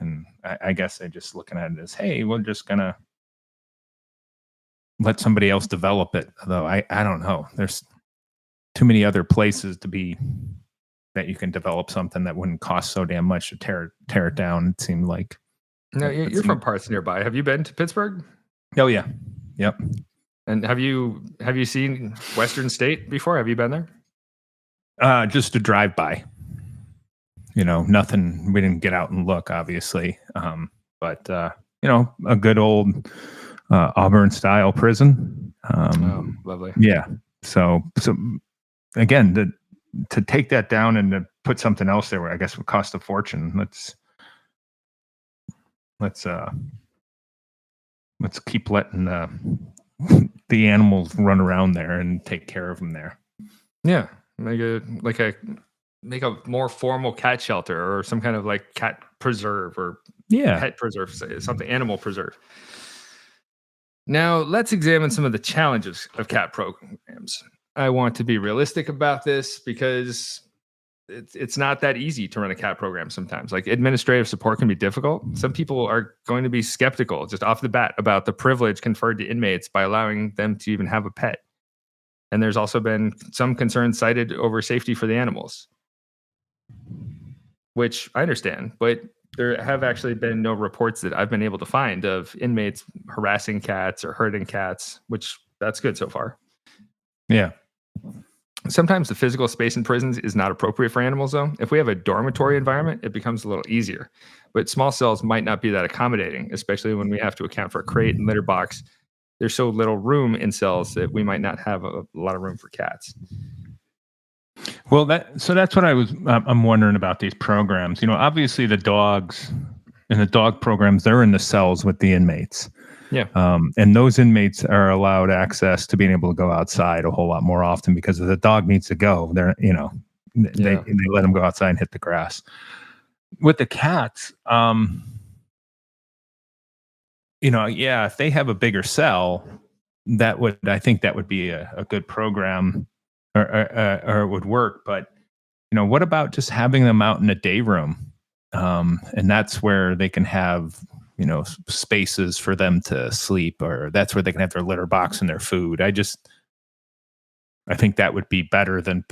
And I guess they're just looking at it as, hey, we're just gonna let somebody else develop it. Although I don't know. There's too many other places that you can develop something that wouldn't cost so damn much to tear it down. It seemed like. No, you're from parts nearby. Have you been to Pittsburgh? Oh yeah, yep. And have you seen Western State before? Have you been there? Just to drive by. Nothing. We didn't get out and look, obviously. But a good old Auburn style prison. Lovely. Yeah. So again, to take that down and to put something else there, where I guess would cost a fortune. Let's keep letting the animals run around there and take care of them there. Yeah, make a more formal cat shelter or some kind of like cat preserve or pet preserve, something, animal preserve. Now let's examine some of the challenges of cat programs. I want to be realistic about this because it's not that easy to run a cat program sometimes. Like, administrative support can be difficult. Some people are going to be skeptical just off the bat about the privilege conferred to inmates by allowing them to even have a pet. And there's also been some concerns cited over safety for the animals, which I understand, but there have actually been no reports that I've been able to find of inmates harassing cats or hurting cats, which that's good so far. Yeah. Sometimes the physical space in prisons is not appropriate for animals, though. If we have a dormitory environment, it becomes a little easier. But small cells might not be that accommodating, especially when we have to account for a crate and litter box. There's so little room in cells that we might not have a lot of room for cats. Well, that's what I'm wondering about these programs. Obviously the dogs in the dog programs, they're in the cells with the inmates. Yeah. And those inmates are allowed access to being able to go outside a whole lot more often because if the dog needs to go, they let them go outside and hit the grass. With the cats, if they have a bigger cell, I think that would be a good program or it would work. But, what about just having them out in a day room? And that's where they can have, spaces for them to sleep, or that's where they can have their litter box and their food. I think that would be better than,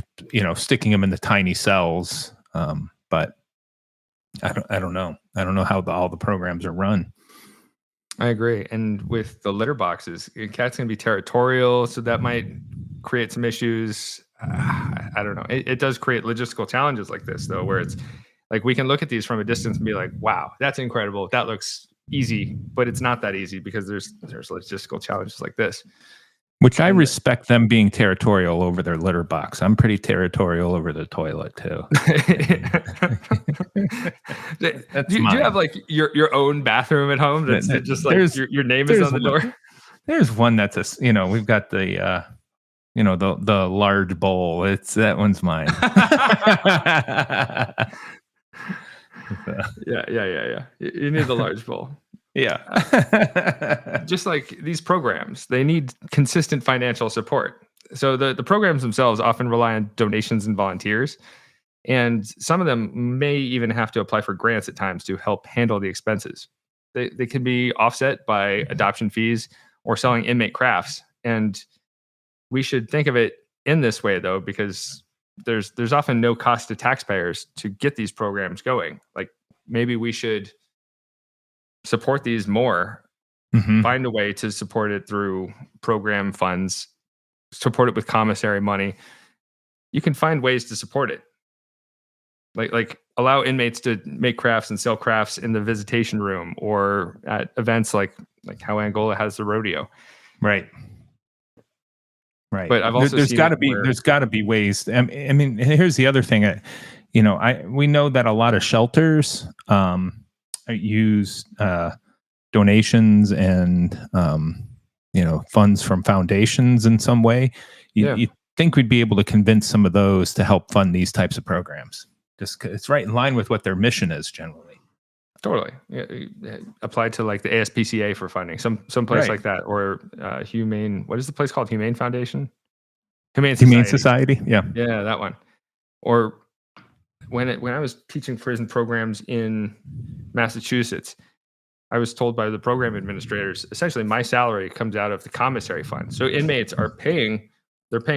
sticking them in the tiny cells. But I don't know. I don't know how all the programs are run. I agree. And with the litter boxes, cats can be territorial, so that might create some issues. I don't know. It does create logistical challenges like this, though, where it's like we can look at these from a distance and be like, wow, that's incredible. That looks easy, but it's not that easy because there's logistical challenges like this. Which I respect them being territorial over their litter box. I'm pretty territorial over the toilet too. Do you have like your own bathroom at home that's just like your name is on the door? There's one that's we've got the the large bowl. That one's mine. Yeah. You need the large bowl. Yeah. Just like these programs, they need consistent financial support. So the programs themselves often rely on donations and volunteers. And some of them may even have to apply for grants at times to help handle the expenses. They can be offset by adoption fees or selling inmate crafts. And we should think of it in this way, though, because there's often no cost to taxpayers to get these programs going. Like maybe we should support these more, find a way to support it through program funds, support it with commissary money. You can find ways to support it. Like allow inmates to make crafts and sell crafts in the visitation room or at events like how Angola has the rodeo. Right. But I've also there's got to be ways. I mean, here's the other thing. We know that a lot of shelters use donations and funds from foundations in some way. You think we'd be able to convince some of those to help fund these types of programs? Just 'cause it's right in line with what their mission is generally. Totally. Applied to like the ASPCA for funding, some place like that, or Humane. What is the place called? Humane Foundation? Humane Society. Yeah, that one. Or when I was teaching prison programs in Massachusetts, I was told by the program administrators, essentially my salary comes out of the commissary fund. So inmates are paying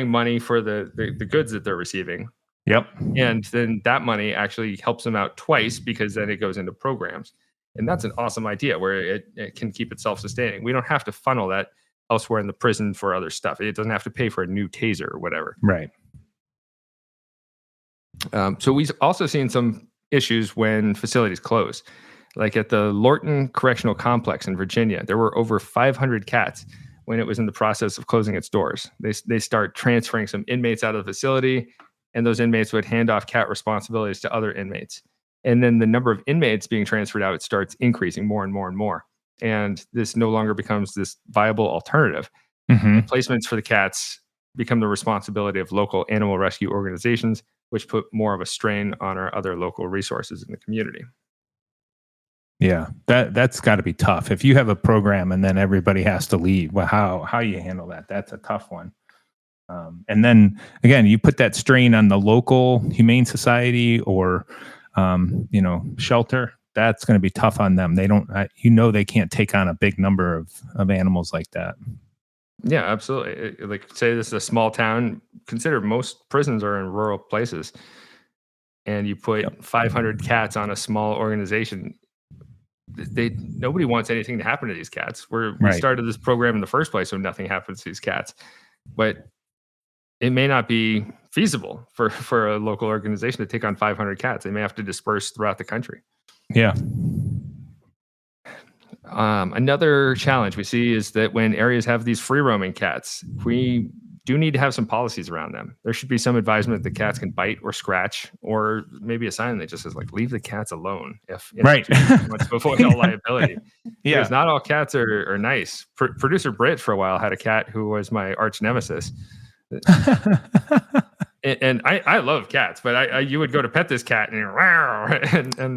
money for the goods that they're receiving. Yep. And then that money actually helps them out twice because then it goes into programs. And that's an awesome idea where it can keep it self-sustaining. We don't have to funnel that elsewhere in the prison for other stuff. It doesn't have to pay for a new taser or whatever. Right. So we've also seen some issues when facilities close. Like at the Lorton Correctional Complex in Virginia, there were over 500 cats when it was in the process of closing its doors. They start transferring some inmates out of the facility, and those inmates would hand off cat responsibilities to other inmates. And then the number of inmates being transferred out starts increasing more and more and more. And this no longer becomes this viable alternative. Placements for the cats become the responsibility of local animal rescue organizations, which put more of a strain on our other local resources in the community. Yeah, that's got to be tough. If you have a program and then everybody has to leave, well, how you handle that? That's a tough one. And then again, you put that strain on the local humane society or, shelter. That's going to be tough on them. They don't, they can't take on a big number of animals like that. Yeah, absolutely. Like say this is a small town. Consider most prisons are in rural places, and you put 500 cats on a small organization. Nobody wants anything to happen to these cats. We started this program in the first place so nothing happens to these cats, but it may not be feasible for a local organization to take on 500 cats. They may have to disperse throughout the country. Yeah. Another challenge we see is that when areas have these free roaming cats, we do need to have some policies around them. There should be some advisement that cats can bite or scratch, or maybe a sign that just says like, leave the cats alone if Right. wants to avoid all liability. Yeah. Because not all cats are nice. Producer Britt for a while had a cat who was my arch nemesis. And I love cats, but you would go to pet this cat and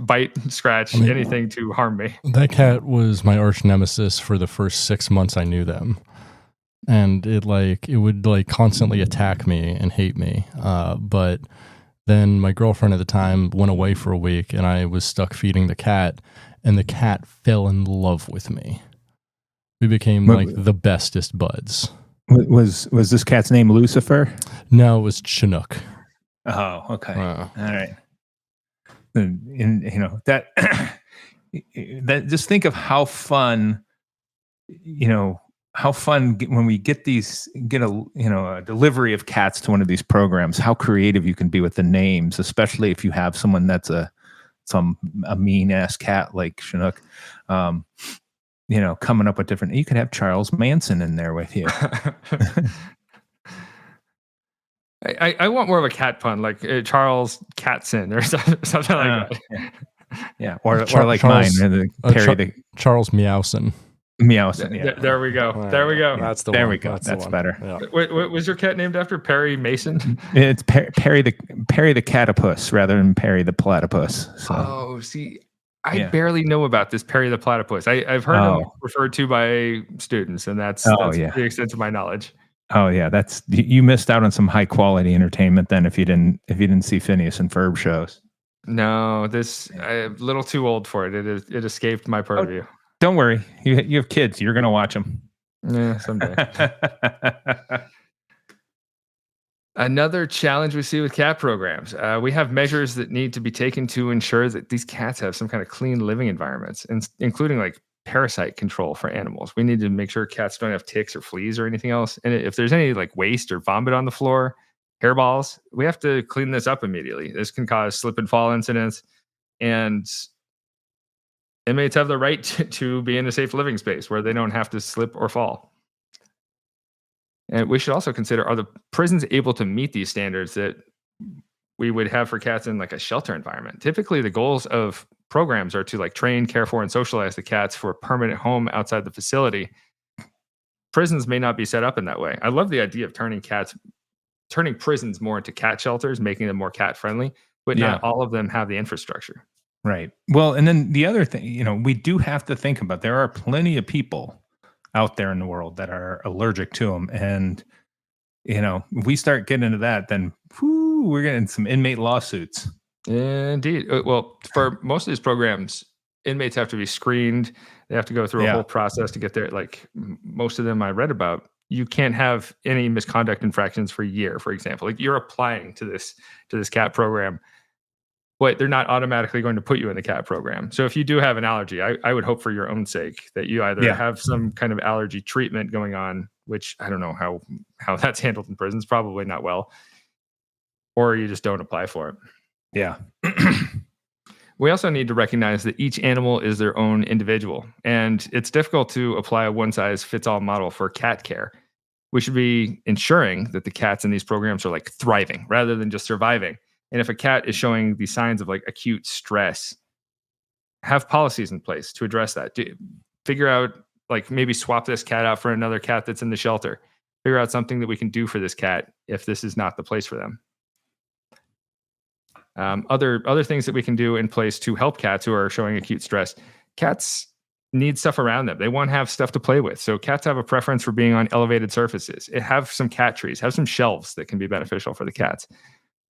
bite, scratch, anything to harm me. That cat was my arch nemesis for the first 6 months I knew them. And it would constantly attack me and hate me. But then my girlfriend at the time went away for a week and I was stuck feeding the cat, and the cat fell in love with me. We became the bestest buds. Was this cat's name Lucifer? No, it was Chinook. Oh, okay. All right. And that that just think of how fun, when we get a delivery of cats to one of these programs, how creative you can be with the names, especially if you have someone that's a mean ass cat like Chinook. Coming up with different. You could have Charles Manson in there with you. I want more of a cat pun, like Charles Catson or something like that. Yeah. Or like Charles, mine, Charles Meowson. Meowson. Yeah. There we go. There we go. That's the there one. we go. That's better. Yeah. What was your cat named after? Perry Mason? It's Perry the Catapus rather than Perry the Platypus. So. Oh, see. I barely know about this Perry the Platypus. I've heard him referred to by students, and that's the extent of my knowledge. Oh yeah, you missed out on some high quality entertainment then if you didn't see Phineas and Ferb shows. No, I'm a little too old for it. It escaped my purview. Oh, don't worry, you have kids. You're gonna watch them. Yeah, someday. Another challenge we see with cat programs, we have measures that need to be taken to ensure that these cats have some kind of clean living environments, including like parasite control for animals. We need to make sure cats don't have ticks or fleas or anything else. And if there's any like waste or vomit on the floor, hairballs, we have to clean this up immediately. This can cause slip and fall incidents, and inmates have the right to be in a safe living space where they don't have to slip or fall. And we should also consider, are the prisons able to meet these standards that we would have for cats in like a shelter environment? Typically, the goals of programs are to like train, care for, and socialize the cats for a permanent home outside the facility. Prisons may not be set up in that way. I love the idea of turning prisons more into cat shelters, making them more cat friendly, but not all of them have the infrastructure. Right. Well, and then the other thing, we do have to think about, there are plenty of people out there in the world that are allergic to them. And, if we start getting into that, then we're getting some inmate lawsuits. Indeed. Well, for most of these programs, inmates have to be screened. They have to go through a whole process to get there. Like most of them I read about, you can't have any misconduct infractions for a year, for example. Like you're applying to this cat program, but they're not automatically going to put you in the cat program. So if you do have an allergy, I would hope for your own sake that you either have some kind of allergy treatment going on, which I don't know how that's handled in prisons, probably not well, or you just don't apply for it. Yeah. We also need to recognize that each animal is their own individual, and it's difficult to apply a one-size-fits-all model for cat care. We should be ensuring that the cats in these programs are like thriving rather than just surviving. And if a cat is showing the signs of like acute stress, have policies in place to address that. Figure out, like maybe swap this cat out for another cat that's in the shelter. Figure out something that we can do for this cat if this is not the place for them. Other things that we can do in place to help cats who are showing acute stress. Cats need stuff around them. They want to have stuff to play with. So cats have a preference for being on elevated surfaces. Have some cat trees, have some shelves that can be beneficial for the cats.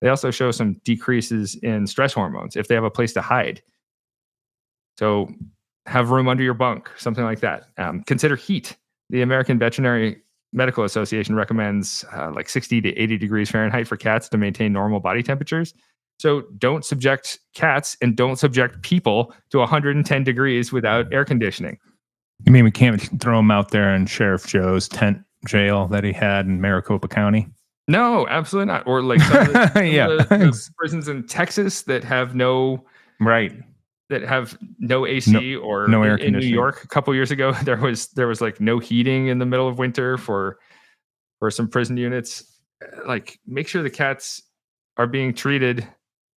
They also show some decreases in stress hormones if they have a place to hide. So have room under your bunk, something like that. Consider heat. The American Veterinary Medical Association recommends like 60 to 80 degrees Fahrenheit for cats to maintain normal body temperatures. So don't subject cats and don't subject people to 110 degrees without air conditioning. You mean we can't throw them out there in Sheriff Joe's tent jail that he had in Maricopa County? No, absolutely not. Or like some of the, Yeah. the prisons in Texas that have no Right. AC, or no air in New conditioning. York a couple years ago there was like no heating in the middle of winter for some prison units. Like, make sure the cats are being treated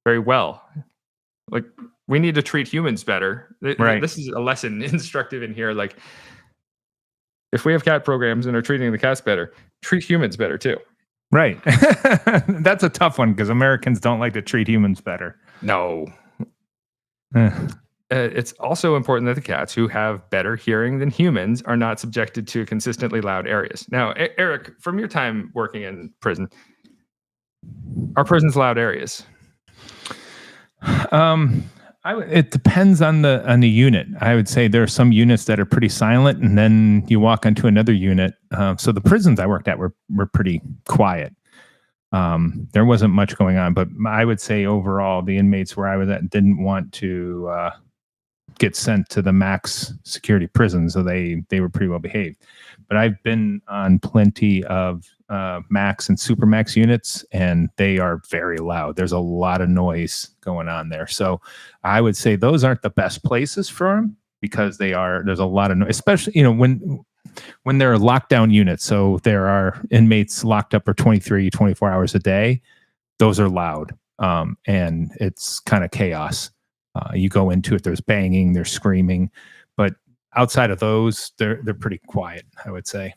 very well. Like, we need to treat humans better. Right. This is a lesson instructive in here. Like, if we have cat programs and are treating the cats better, treat humans better too. Right. That's a tough one because Americans don't like to treat humans better. No. Eh. It's also important that the cats who have better hearing than humans are not subjected to consistently loud areas. Now, Eric, from your time working in prison, are prisons loud areas? It depends on the unit. I would say there are some units that are pretty silent, and then you walk onto another unit. So the prisons I worked at were pretty quiet. There wasn't much going on, but I would say overall, the inmates where I was at didn't want to get sent to the max security prison, so they were pretty well behaved. But I've been on plenty of max and super max units, and they are very loud. There's a lot of noise going on there. So I would say those aren't the best places for them because there's a lot of noise, especially, when there are lockdown units. So there are inmates locked up for 23, 24 hours a day. Those are loud. And it's kind of chaos. You go into it, there's banging, there's screaming, but outside of those, they're pretty quiet, I would say.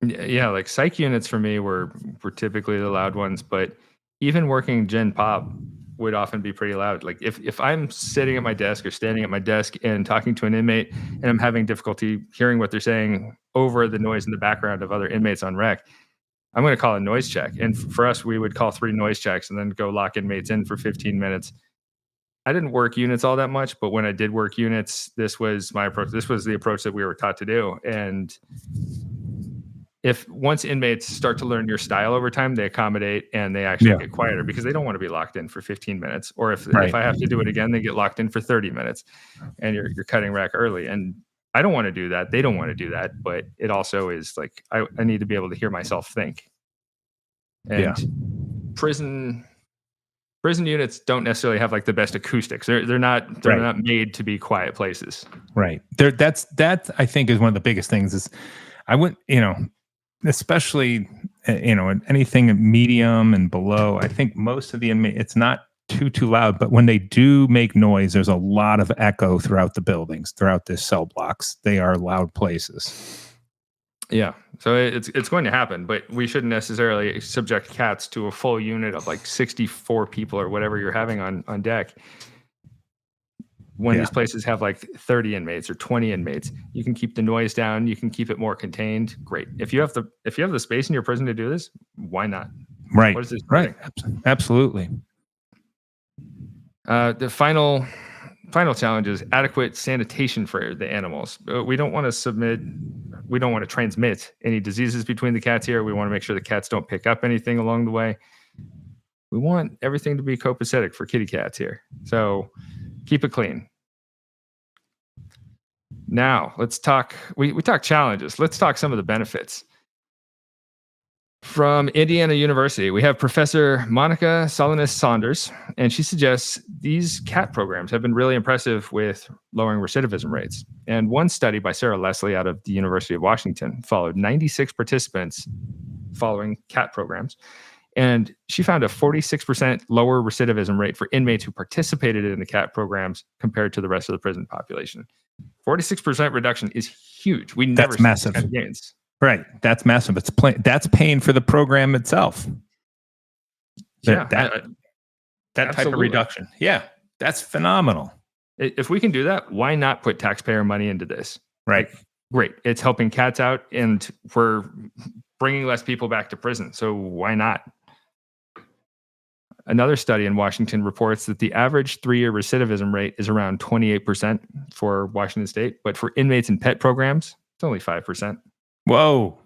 Yeah, like psych units for me were typically the loud ones, but even working Gen Pop would often be pretty loud. Like if I'm sitting at my desk or standing at my desk and talking to an inmate and I'm having difficulty hearing what they're saying over the noise in the background of other inmates on rec, I'm going to call a noise check. And for us, we would call 3 noise checks and then go lock inmates in for 15 minutes. I didn't work units all that much, but when I did work units, this was my approach. This was the approach that we were taught to do. And if once inmates start to learn your style over time, they accommodate and they actually get quieter because they don't want to be locked in for 15 minutes. Or if I have to do it again, they get locked in for 30 minutes and you're cutting rack early. And I don't want to do that. They don't want to do that. But it also is like, I need to be able to hear myself think. And prison units don't necessarily have like the best acoustics. They're not made to be quiet places. Right. That I think is one of the biggest things is I wouldn't, especially, anything medium and below. I think most of the inmates, it's not too loud, but when they do make noise, there's a lot of echo throughout the buildings, throughout the cell blocks. They are loud places. Yeah. So it's going to happen, but we shouldn't necessarily subject cats to a full unit of like 64 people or whatever you're having on deck. When these places have like 30 inmates or 20 inmates, you can keep the noise down. You can keep it more contained. Great. If you have the space in your prison to do this, why not? Right. What is this? Right. Absolutely. The final challenge is adequate sanitation for the animals. We don't want to transmit any diseases between the cats here. We want to make sure the cats don't pick up anything along the way. We want everything to be copacetic for kitty cats here. So keep it clean. Now, let's talk. We talk challenges. Let's talk some of the benefits. From Indiana University, we have Professor Monica Salinas-Saunders, and she suggests these cat programs have been really impressive with lowering recidivism rates. And one study by Sarah Leslie out of the University of Washington followed 96 participants following cat programs. And she found a 46% lower recidivism rate for inmates who participated in the cat programs compared to the rest of the prison population. 46% reduction is huge. We never see massive these kind of gains. Right. That's massive. That's paying for the program itself. That type of reduction. Yeah. That's phenomenal. If we can do that, why not put taxpayer money into this? Right. Great. It's helping cats out and we're bringing less people back to prison. So why not? Another study in Washington reports that the average 3-year recidivism rate is around 28% for Washington State, but for inmates and pet programs, it's only 5%. Whoa.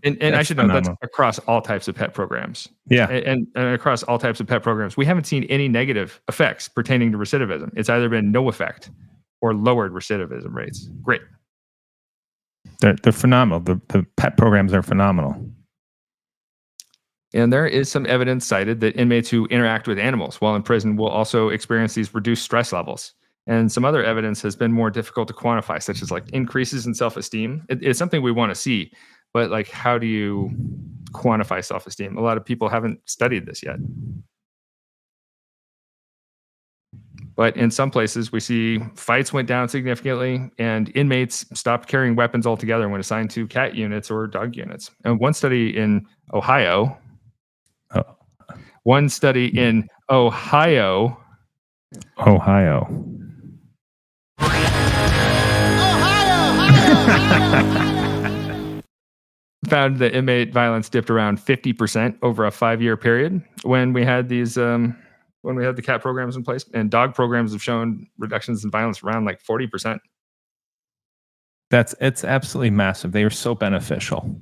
and I should note that's across all types of pet programs. Yeah. And across all types of pet programs, we haven't seen any negative effects pertaining to recidivism. It's either been no effect or lowered recidivism rates. Great. They're phenomenal. The pet programs are phenomenal. And there is some evidence cited that inmates who interact with animals while in prison will also experience these reduced stress levels. And some other evidence has been more difficult to quantify, such as like increases in self-esteem. It's something we want to see, but like, how do you quantify self-esteem? A lot of people haven't studied this yet. But in some places, we see fights went down significantly, and inmates stopped carrying weapons altogether when assigned to cat units or dog units. And one study in Ohio, found that inmate violence dipped around 50% over a 5-year period when we had these when we had the cat programs in place, and dog programs have shown reductions in violence around like 40%. It's absolutely massive. They are so beneficial.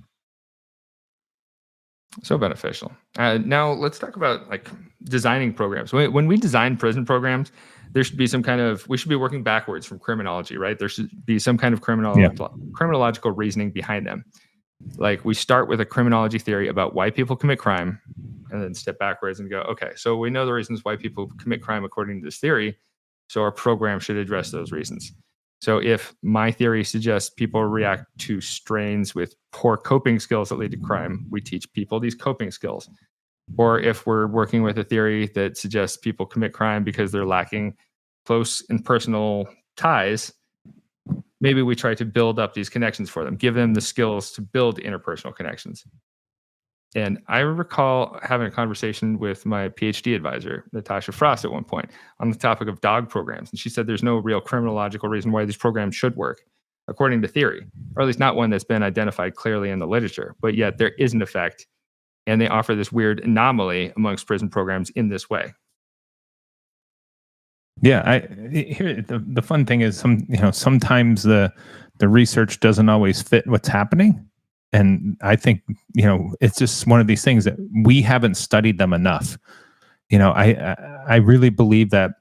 So beneficial. Now let's talk about like designing programs. When we design prison programs, there should be some kind of, we should be working backwards from criminology, right? There should be some kind of criminological reasoning behind them. Like, we start with a criminology theory about why people commit crime, and then step backwards and go, okay, so we know the reasons why people commit crime according to this theory, so our program should address those reasons. So if my theory suggests people react to strains with poor coping skills that lead to crime, we teach people these coping skills. Or if we're working with a theory that suggests people commit crime because they're lacking close and personal ties, maybe we try to build up these connections for them, give them the skills to build interpersonal connections. And I recall having a conversation with my PhD advisor, Natasha Frost, at one point on the topic of dog programs. And she said there's no real criminological reason why these programs should work, according to theory, or at least not one that's been identified clearly in the literature. But yet there is an effect, and they offer this weird anomaly amongst prison programs in this way. Yeah, the fun thing is sometimes the research doesn't always fit what's happening. And I think, it's just one of these things that we haven't studied them enough. I really believe that,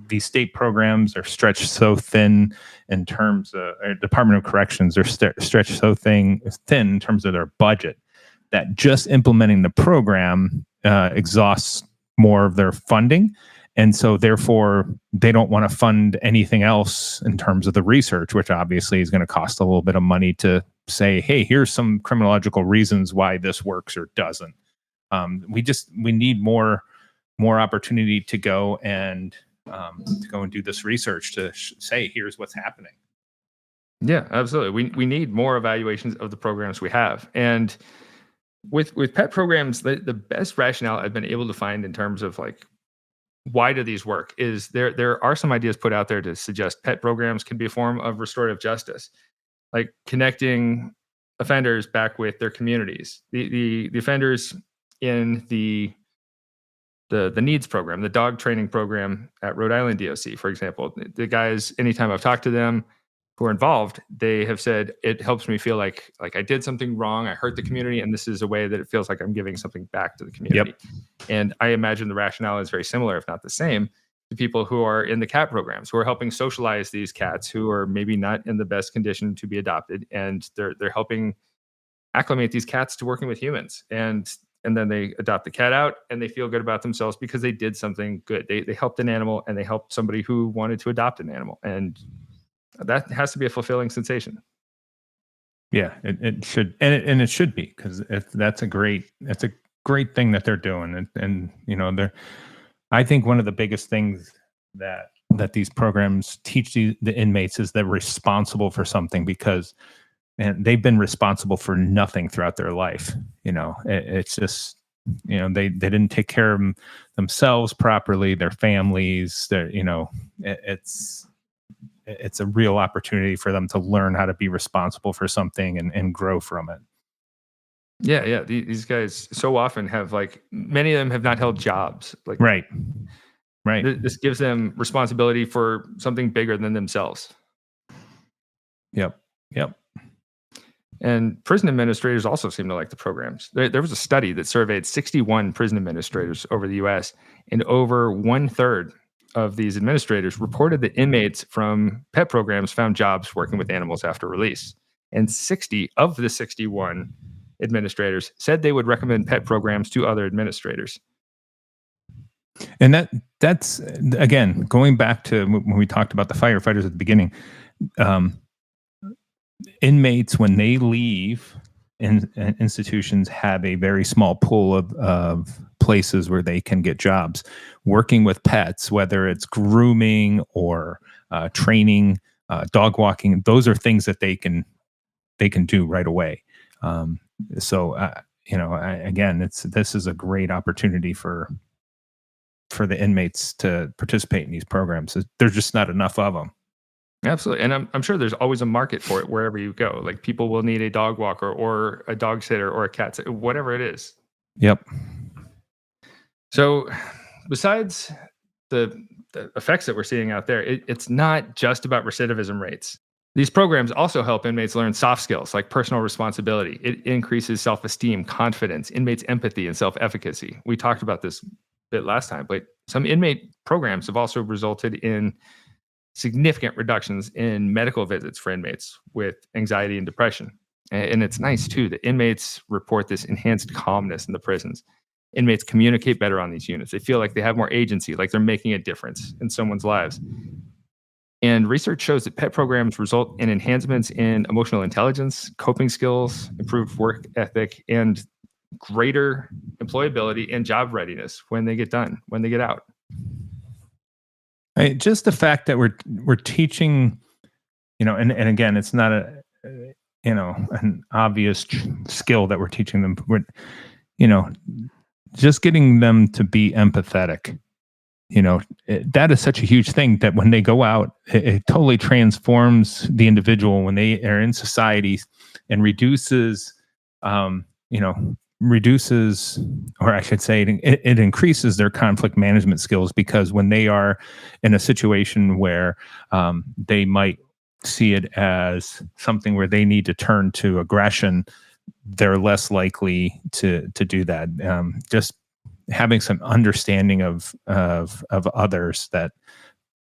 these state programs are stretched so thin in terms of Department of Corrections are stretched so thin in terms of their budget that just implementing the program exhausts more of their funding. And so therefore they don't want to fund anything else in terms of the research, which obviously is going to cost a little bit of money to say, hey, here's some criminological reasons why this works or doesn't. We need more opportunity to go and do this research to say, here's what's happening. Yeah, absolutely. We need more evaluations of the programs we have. And with pet programs, the best rationale I've been able to find in terms of like, why do these work is there are some ideas put out there to suggest pet programs can be a form of restorative justice, like connecting offenders back with their communities. The offenders in the needs program, the dog training program at Rhode Island DOC, for example, the guys, anytime I've talked to them who are involved, they have said, it helps me feel like I did something wrong, I hurt the community, and this is a way that it feels like I'm giving something back to the community. Yep. And I imagine the rationale is very similar, if not the same, to people who are in the cat programs, who are helping socialize these cats who are maybe not in the best condition to be adopted, and they're helping acclimate these cats to working with humans. And then they adopt the cat out, and they feel good about themselves because they did something good. They helped an animal, and they helped somebody who wanted to adopt an animal. And that has to be a fulfilling sensation. Yeah, it should, and it should be, because that's a great thing that they're doing, and I think one of the biggest things that these programs teach the inmates is they're responsible for something, because they've been responsible for nothing throughout their life. It's just they didn't take care of themselves properly, their families. It's a real opportunity for them to learn how to be responsible for something and grow from it. Yeah. These guys so often have, like, many of them have not held jobs. Like, right. This gives them responsibility for something bigger than themselves. Yep. And prison administrators also seem to like the programs. There was a study that surveyed 61 prison administrators over the U.S., and over 1/3 of these administrators reported that inmates from pet programs found jobs working with animals after release. And 60 of the 61 administrators said they would recommend pet programs to other administrators. And that's again going back to when we talked about the firefighters at the beginning. Inmates, when they leave institutions, have a very small pool of places where they can get jobs working with pets, whether it's grooming or training, dog walking. Those are things that they can do right away. Again, this is a great opportunity for the inmates to participate in these programs. There's just not enough of them. Absolutely. And I'm sure there's always a market for it wherever you go. Like people will need a dog walker or a dog sitter or a cat sitter, whatever it is. Yep. So besides the effects that we're seeing out there, it's not just about recidivism rates. These programs also help inmates learn soft skills like personal responsibility. It increases self-esteem, confidence, inmates' empathy, and self-efficacy. We talked about this a bit last time, but some inmate programs have also resulted in significant reductions in medical visits for inmates with anxiety and depression. And it's nice, too, that inmates report this enhanced calmness in the prisons. Inmates communicate better on these units. They feel like they have more agency, like they're making a difference in someone's lives. And research shows that pet programs result in enhancements in emotional intelligence, coping skills, improved work ethic, and greater employability and job readiness when they get out. Just the fact that we're teaching, and again, it's not an obvious skill that we're teaching them. We're, just getting them to be empathetic. That is such a huge thing that when they go out, it totally transforms the individual when they are in society and reduces, or I should say it increases their conflict management skills, because when they are in a situation where they might see it as something where they need to turn to aggression, they're less likely to do that. Just having some understanding of others, that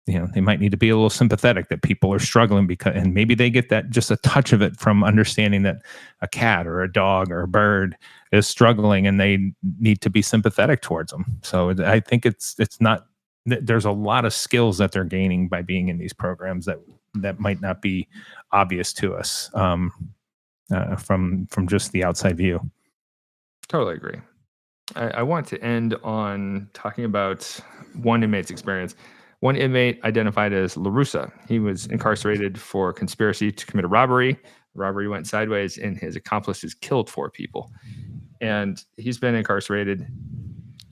they might need to be a little sympathetic that people are struggling, and maybe they get that just a touch of it from understanding that a cat or a dog or a bird is struggling and they need to be sympathetic towards them. So I think it's not, there's a lot of skills that they're gaining by being in these programs that might not be obvious to us from just the outside view. Totally agree. I want to end on talking about one inmate's experience. One inmate identified as LaRussa. He was incarcerated for conspiracy to commit a robbery. The robbery went sideways, and his accomplices killed 4 people. And he's been incarcerated,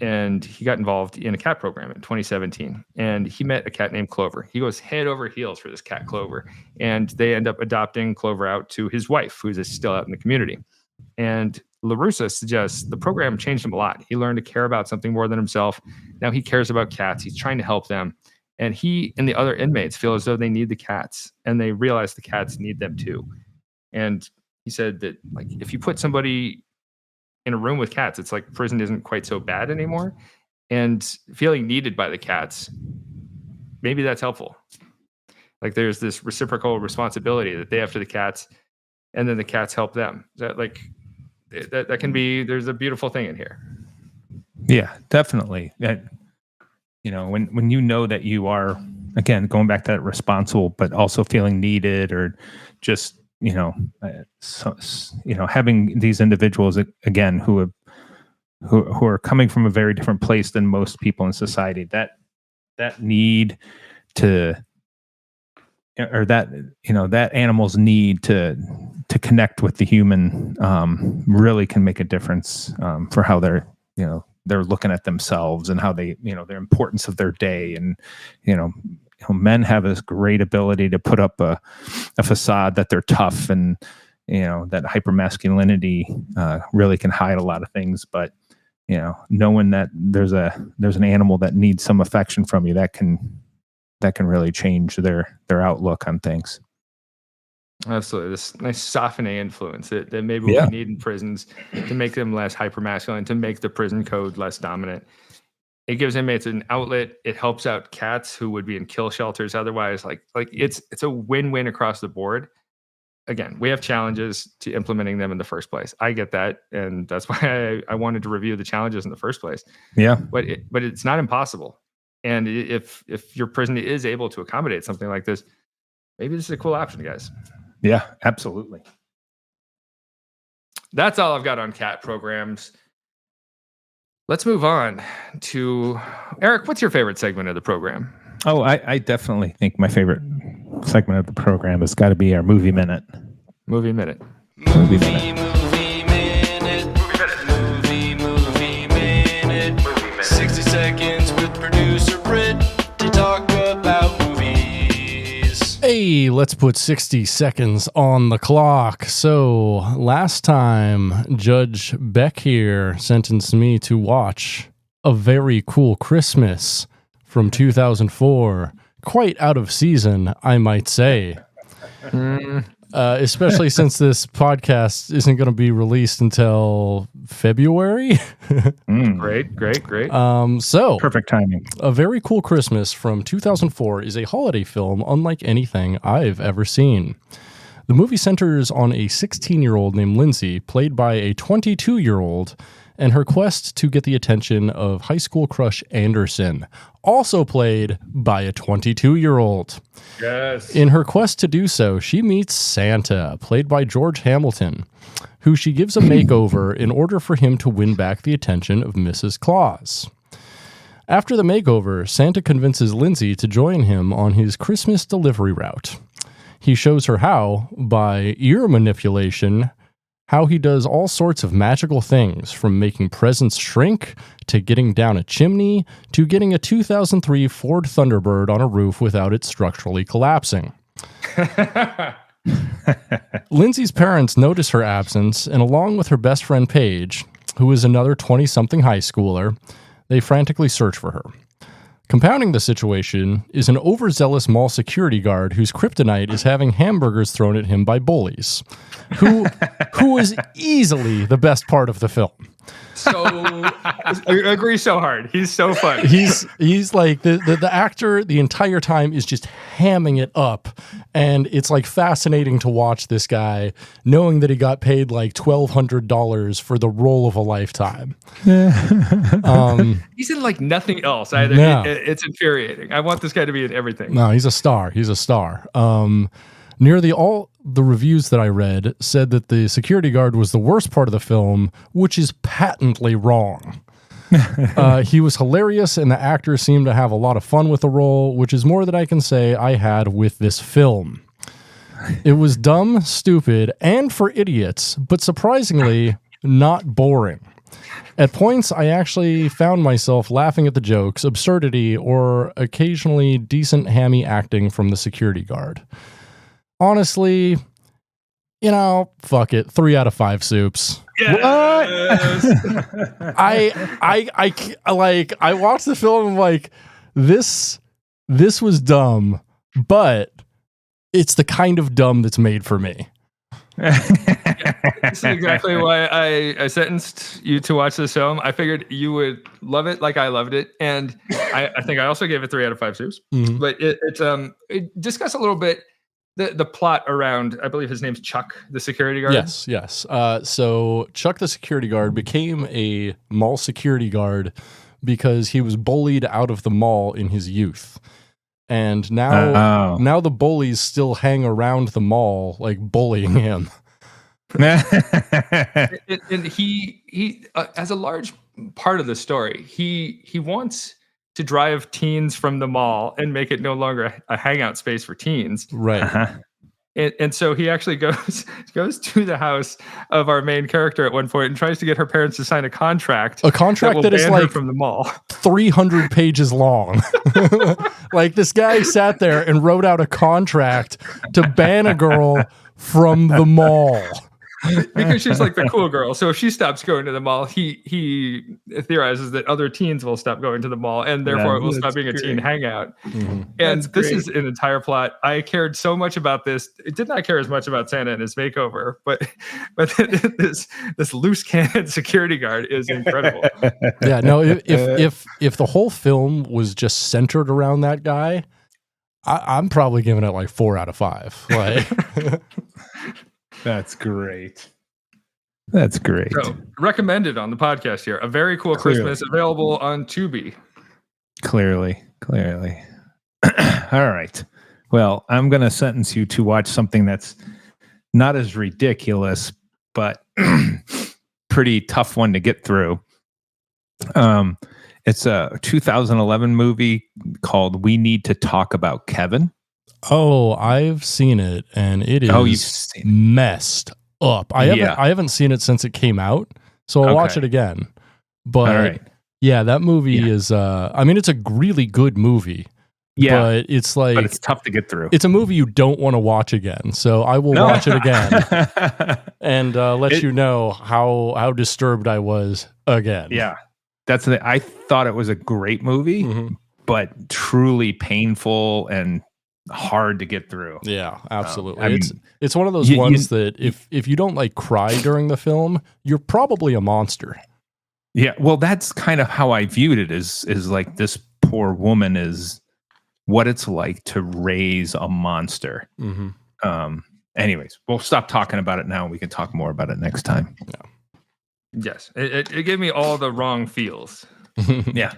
and he got involved in a cat program in 2017. And he met a cat named Clover. He goes head over heels for this cat, Clover. And they end up adopting Clover out to his wife, who's still out in the community. And LaRussa suggests the program changed him a lot. He learned to care about something more than himself. Now he cares about cats. He's trying to help them. And he and the other inmates feel as though they need the cats, and they realize the cats need them too. And he said that, like, if you put somebody in a room with cats, it's like prison isn't quite so bad anymore. And feeling needed by the cats, maybe that's helpful. Like there's this reciprocal responsibility that they have to the cats, and then the cats help them. That can be, there's a beautiful thing in here. Yeah, definitely. When you know that you are, again, going back to that responsible, but also feeling needed, or just, having these individuals, again, who are coming from a very different place than most people in society, that need to, or that animal's need to connect with the human really can make a difference for how they're looking at themselves and how they, their importance of their day. And, men have this great ability to put up a facade that they're tough, and, that hypermasculinity really can hide a lot of things. But, knowing that there's an animal that needs some affection from you, that can really change their outlook on things. Absolutely. This nice softening influence that maybe we need in prisons to make them less hypermasculine, to make the prison code less dominant. It gives inmates an outlet. It helps out cats who would be in kill shelters otherwise. Like it's a win-win across the board. again, we have challenges to implementing them in the first place. I get that, and that's why I wanted to review the challenges in the first place. Yeah. But it's not impossible. And if your prison is able to accommodate something like this, maybe this is a cool option, guys. Yeah, absolutely. That's all I've got on cat programs. Let's move on to Eric. What's your favorite segment of the program? Oh, I definitely think my favorite segment of the program has got to be our movie minute. Movie minute. Movie minute. Movie minute. 60 seconds with producer Britt to talk about movies. Hey, let's put 60 seconds on the clock. So, last time, Judge Beck here sentenced me to watch A Very Cool Christmas from 2004. Quite out of season, I might say. Especially since this podcast isn't going to be released until February. Great. So, Perfect timing. A Very Cool Christmas from 2004 is a holiday film unlike anything I've ever seen. The movie centers on a 16-year-old named Lindsay, played by a 22-year-old, and her quest to get the attention of high school crush Anderson, also played by a 22-year-old. Yes. In her quest to do so, she meets Santa, played by George Hamilton, who she gives a makeover in order for him to win back the attention of Mrs. Claus. After the makeover, Santa convinces Lindsay to join him on his Christmas delivery route. He shows her how, by ear manipulation, how he does all sorts of magical things, from making presents shrink, to getting down a chimney, to getting a 2003 Ford Thunderbird on a roof without it structurally collapsing. Lindsay's parents notice her absence, and along with her best friend Paige, who is another 20-something high schooler, they frantically search for her. Compounding the situation is an overzealous mall security guard whose kryptonite is having hamburgers thrown at him by bullies, who is easily the best part of the film. So I agree so hard. He's so fun. He's like the actor the entire time is just hamming it up, and it's like fascinating to watch this guy knowing that he got paid like $1,200 for the role of a lifetime. He's in like nothing else either. No. It's infuriating. I want this guy to be in everything. No, he's a star. He's a star. Nearly all the reviews that I read said that the security guard was the worst part of the film, which is patently wrong. He was hilarious, and the actors seemed to have a lot of fun with the role, which is more than I can say I had with this film. It was dumb, stupid, and for idiots, but surprisingly not boring. At points, I actually found myself laughing at the jokes, absurdity, or occasionally decent hammy acting from the security guard. Honestly, fuck it. 3 out of 5 soups. Yes. I watched the film and I'm like, this was dumb, but it's the kind of dumb that's made for me. This is exactly why I sentenced you to watch this film. I figured you would love it like I loved it, and I think I also gave it 3 out of 5 soups. Mm-hmm. But it discuss a little bit the plot around, I believe his name's Chuck, the security guard. Yes. So Chuck the security guard became a mall security guard because he was bullied out of the mall in his youth. And now the bullies still hang around the mall, like bullying him. And he as a large part of the story, he wants to drive teens from the mall and make it no longer a hangout space for teens. Right. Uh-huh. And so he actually goes to the house of our main character at one point and tries to get her parents to sign a contract. A contract that is ban her like from the mall. 300 pages long. Like this guy sat there and wrote out a contract to ban a girl from the mall. Because she's like the cool girl. So if she stops going to the mall, he theorizes that other teens will stop going to the mall, and therefore it will stop being a teen hangout. Mm-hmm. And this is an entire plot. I cared so much about this. It did not care as much about Santa and his makeover, but this loose cannon security guard is incredible. Yeah, no, if the whole film was just centered around that guy, I'm probably giving it like 4 out of 5. Like That's great. That's great. So, recommended on the podcast here. A Very Cool Clearly. Christmas, available on Tubi. Clearly. All right. Well, I'm going to sentence you to watch something that's not as ridiculous, but pretty tough one to get through. It's a 2011 movie called We Need to Talk About Kevin. Oh, I've seen it, and it is You've seen it. messed up. I haven't seen it since it came out, so I'll watch it again. But All right. yeah, that movie is. I mean, it's a really good movie. Yeah, but it's like, but it's tough to get through. It's a movie you don't want to watch again. So I will watch it again and let you know how disturbed I was again. Yeah, I thought it was a great movie, but truly painful and hard to get through. Yeah, absolutely. It's one of those ones that if you don't like cry during the film, you're probably a monster. Yeah, well, that's kind of how I viewed it. Is like this poor woman is what it's like to raise a monster. Anyways, we'll stop talking about it now. We can talk more about it next time. Yeah. Yes, it gave me all the wrong feels. Yeah.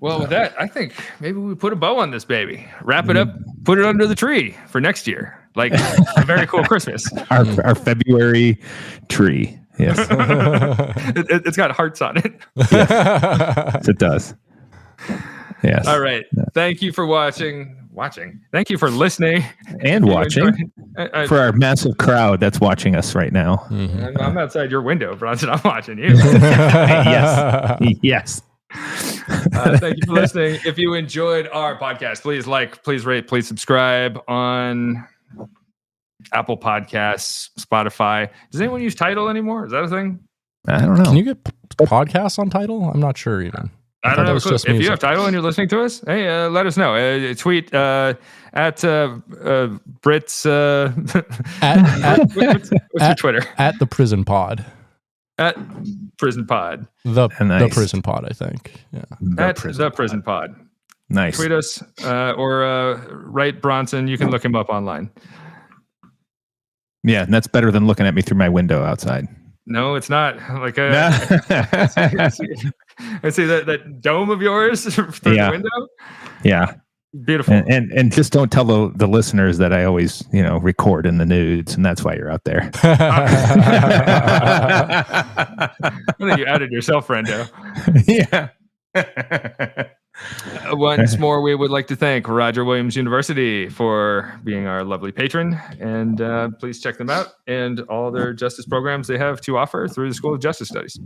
Well, with that, I think maybe we put a bow on this baby, wrap it up, put it under the tree for next year, like A Very Cool Christmas. Our February tree. Yes, it's got hearts on it. Yes, it does. Yes. All right. Thank you for watching. Thank you for listening and watching. For our massive crowd that's watching us right now. I'm outside your window, Bronson. I'm watching you. Yes. Thank you for listening. If you enjoyed our podcast, please like, please rate, please subscribe on Apple Podcasts, Spotify. Does anyone use Tidal anymore? Is that a thing? I don't know. Can you get podcasts on Tidal? I'm not sure even. I don't know. If you have Tidal and you're listening to us, hey, let us know. Tweet at Brits. What's your Twitter? At the Prison Pod. At Prison Pod. The Prison Pod, I think. Yeah. The Prison Pod. Nice. Tweet us or write Bronson. You can look him up online. Yeah, and that's better than looking at me through my window outside. No, it's not. Like I see that dome of yours through the window. Yeah, beautiful. And just don't tell the listeners that I always record in the nudes, and that's why you're out there. I think you outed yourself, Rendo. Yeah. Once more, we would like to thank Roger Williams University for being our lovely patron, and please check them out and all their justice programs they have to offer through the School of Justice Studies.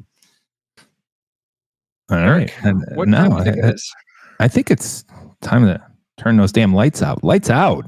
All right. What time do you think it is? I think it's time to turn those damn lights out. Lights out.